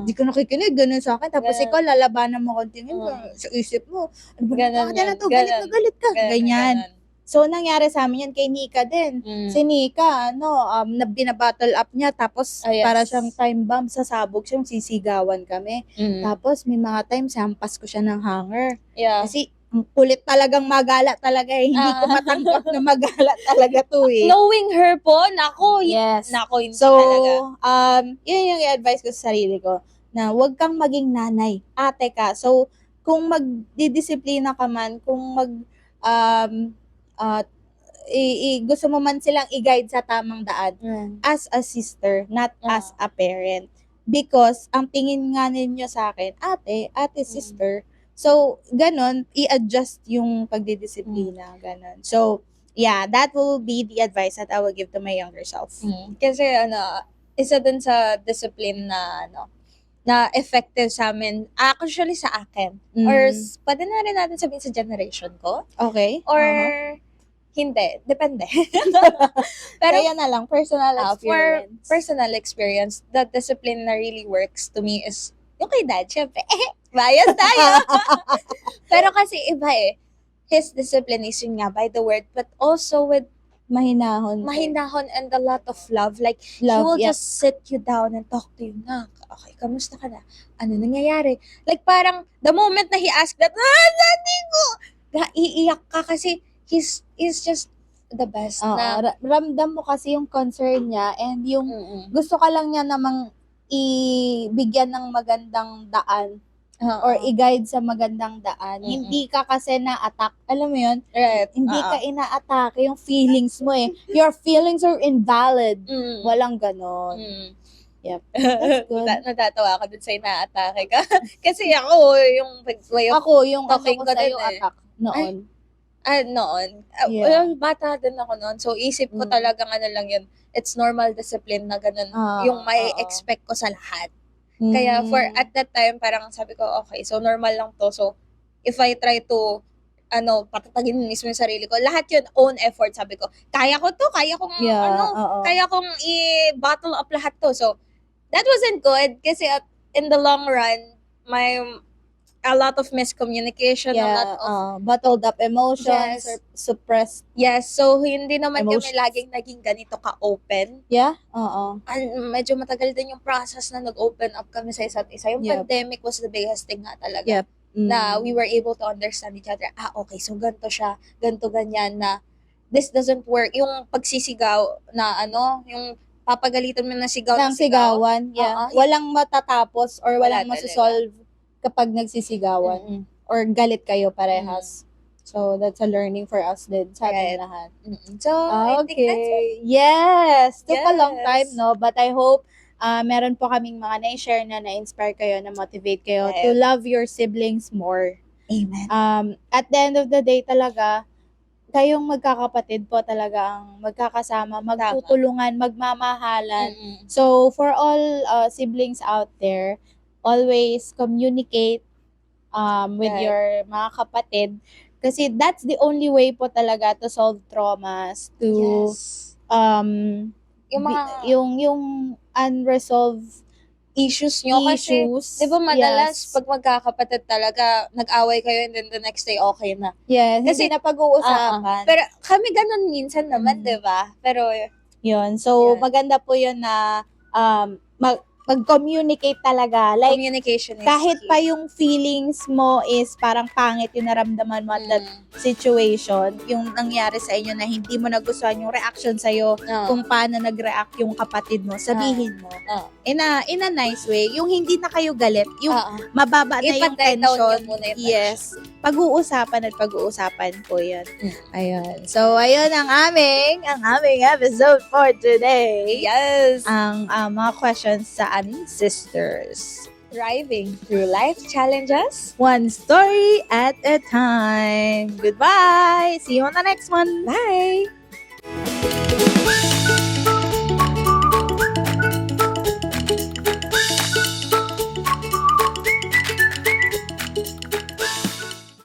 di ko nakikinig, ganun sa akin. Tapos Ganun. ikaw, lalabanan mo kontingin sa isip mo. Ano ba Ganun na yun, to? Galit na galit ka. Ganyan. Ganun. So, nangyari sa amin yan kay Nika din. Si Nika, binabattle up niya, tapos Yes. para siyang time bomb, sasabog siya, sisigawan kami. Tapos, may mga times, hampas ko siya ng hanger. Yeah. Kasi, ang kulit talagang magala talaga eh. Hindi ko matanggap na magala talaga to eh. Knowing her po, nako, Yes. nako, hindi So, talaga. yun yung i-advise ko sa sarili ko, na huwag kang maging nanay, ate ka. So, kung magdidisiplina ka man, kung gusto mo man silang i-guide sa tamang daan, as a sister, not as a parent. Because, ang tingin nga ninyo sa akin, ate, sister. So, ganon, i-adjust yung pagdidisiplina, ganon. So, yeah, that will be the advice that I will give to my younger self. Kasi isa dun sa discipline na effective sa amin, actually sa akin. Or pwede na rin natin sabihin sa generation ko. Okay. Or hindi, depende. Pero kaya na lang, personal experience. For personal experience, the discipline na really works to me is yung kay dad, syempre. Bias tayo. Pero kasi iba eh. His discipline is yun nga, by the word, but also with mahinahon and a lot of love. Like, he will just sit you down and talk to you na, okay, kamusta ka na? Ano nangyayari? Like, parang, the moment na he asked that, daddy ko! Iiyak ka kasi he's just the best. Ramdam mo kasi yung concern niya and yung gusto ka lang niya namang ibigyan ng magandang daan. Or i-guide sa magandang daan. Hindi ka kasi na-attack. Alam mo yun? Right. Hindi ka ina-attack. Yung feelings mo eh. Your feelings are invalid. Walang ganon. Yep. That's good. Natatawa ka dun sa ina-atake ka. Kasi ako, yung way of talking ko sa'yo din eh. attack noon. Noon. Yeah. Bata din ako noon. So, isip ko talagang lang yun. It's normal discipline na ganun. Yung may expect ko sa lahat. Kaya at that time, parang sabi ko, okay, so normal lang to. So, if I try to, patatagin mismo yung sarili ko, lahat yun, own effort, sabi ko, kaya ko to, kaya kong, kaya kong i-bottle up lahat to. So, that wasn't good kasi in the long run, a lot of miscommunication, a lot of bottled up emotions, Yes. suppressed. Yes, so hindi naman Emotions. kami laging naging ganito ka-open. Yeah? Oo. Medyo matagal din yung process na nag-open up kami sa isa't isa. Yung Yep. pandemic was the biggest thing nga talaga. Yep. Na we were able to understand each other. Okay, so ganito siya, ganito ganyan na this doesn't work. Yung pagsisigaw na yung papagalitan mo na sigaw ng sigawan. Yeah. Walang matatapos or Wala walang masosolve kapag nagsisigawan. Or galit kayo parehas. So, that's a learning for us din sa ating lahat. So, I think that's it. Yes! Took a long Yes. time, no? But I hope meron po kaming mga na-share na-inspire kayo, na-motivate kayo to love your siblings more. Amen. At the end of the day talaga, kayong magkakapatid po talaga ang magkakasama, magtutulungan, magmamahalan. Mm-mm. So, for all siblings out there, always communicate with Right. your mga kapatid. Kasi that's the only way po talaga to solve traumas, to Yes. Yung mga yung unresolved issues nyo kasi, issues. di ba madalas Yes. pag magkakapatid talaga, nag-away kayo and then the next day okay na. Yes, Kasi- hindi na pag-uusapan. Pero kami ganun minsan naman, Mm. di ba? Pero, Yun. So, Yan. maganda po yun na mag-communicate talaga. Like, communication is kahit key. pa yung feelings mo is parang pangit yung naramdaman mo at that situation, yung nangyari sa inyo na hindi mo nagustuhan yung reaction sa'yo, kung paano nag-react yung kapatid mo, sabihin mo. In a nice way. Yung hindi na kayo galit, yung mababa na yung Ipa-tie down tension. nyo muna yung Yes. Pag-uusapan at pag-uusapan po yun. Mm. Ayun. So, ayun ang aming episode for today. Yes! Ang mga questions sa aming sisters. Thriving through life challenges. One story at a time. Goodbye! See you on the next one. Bye!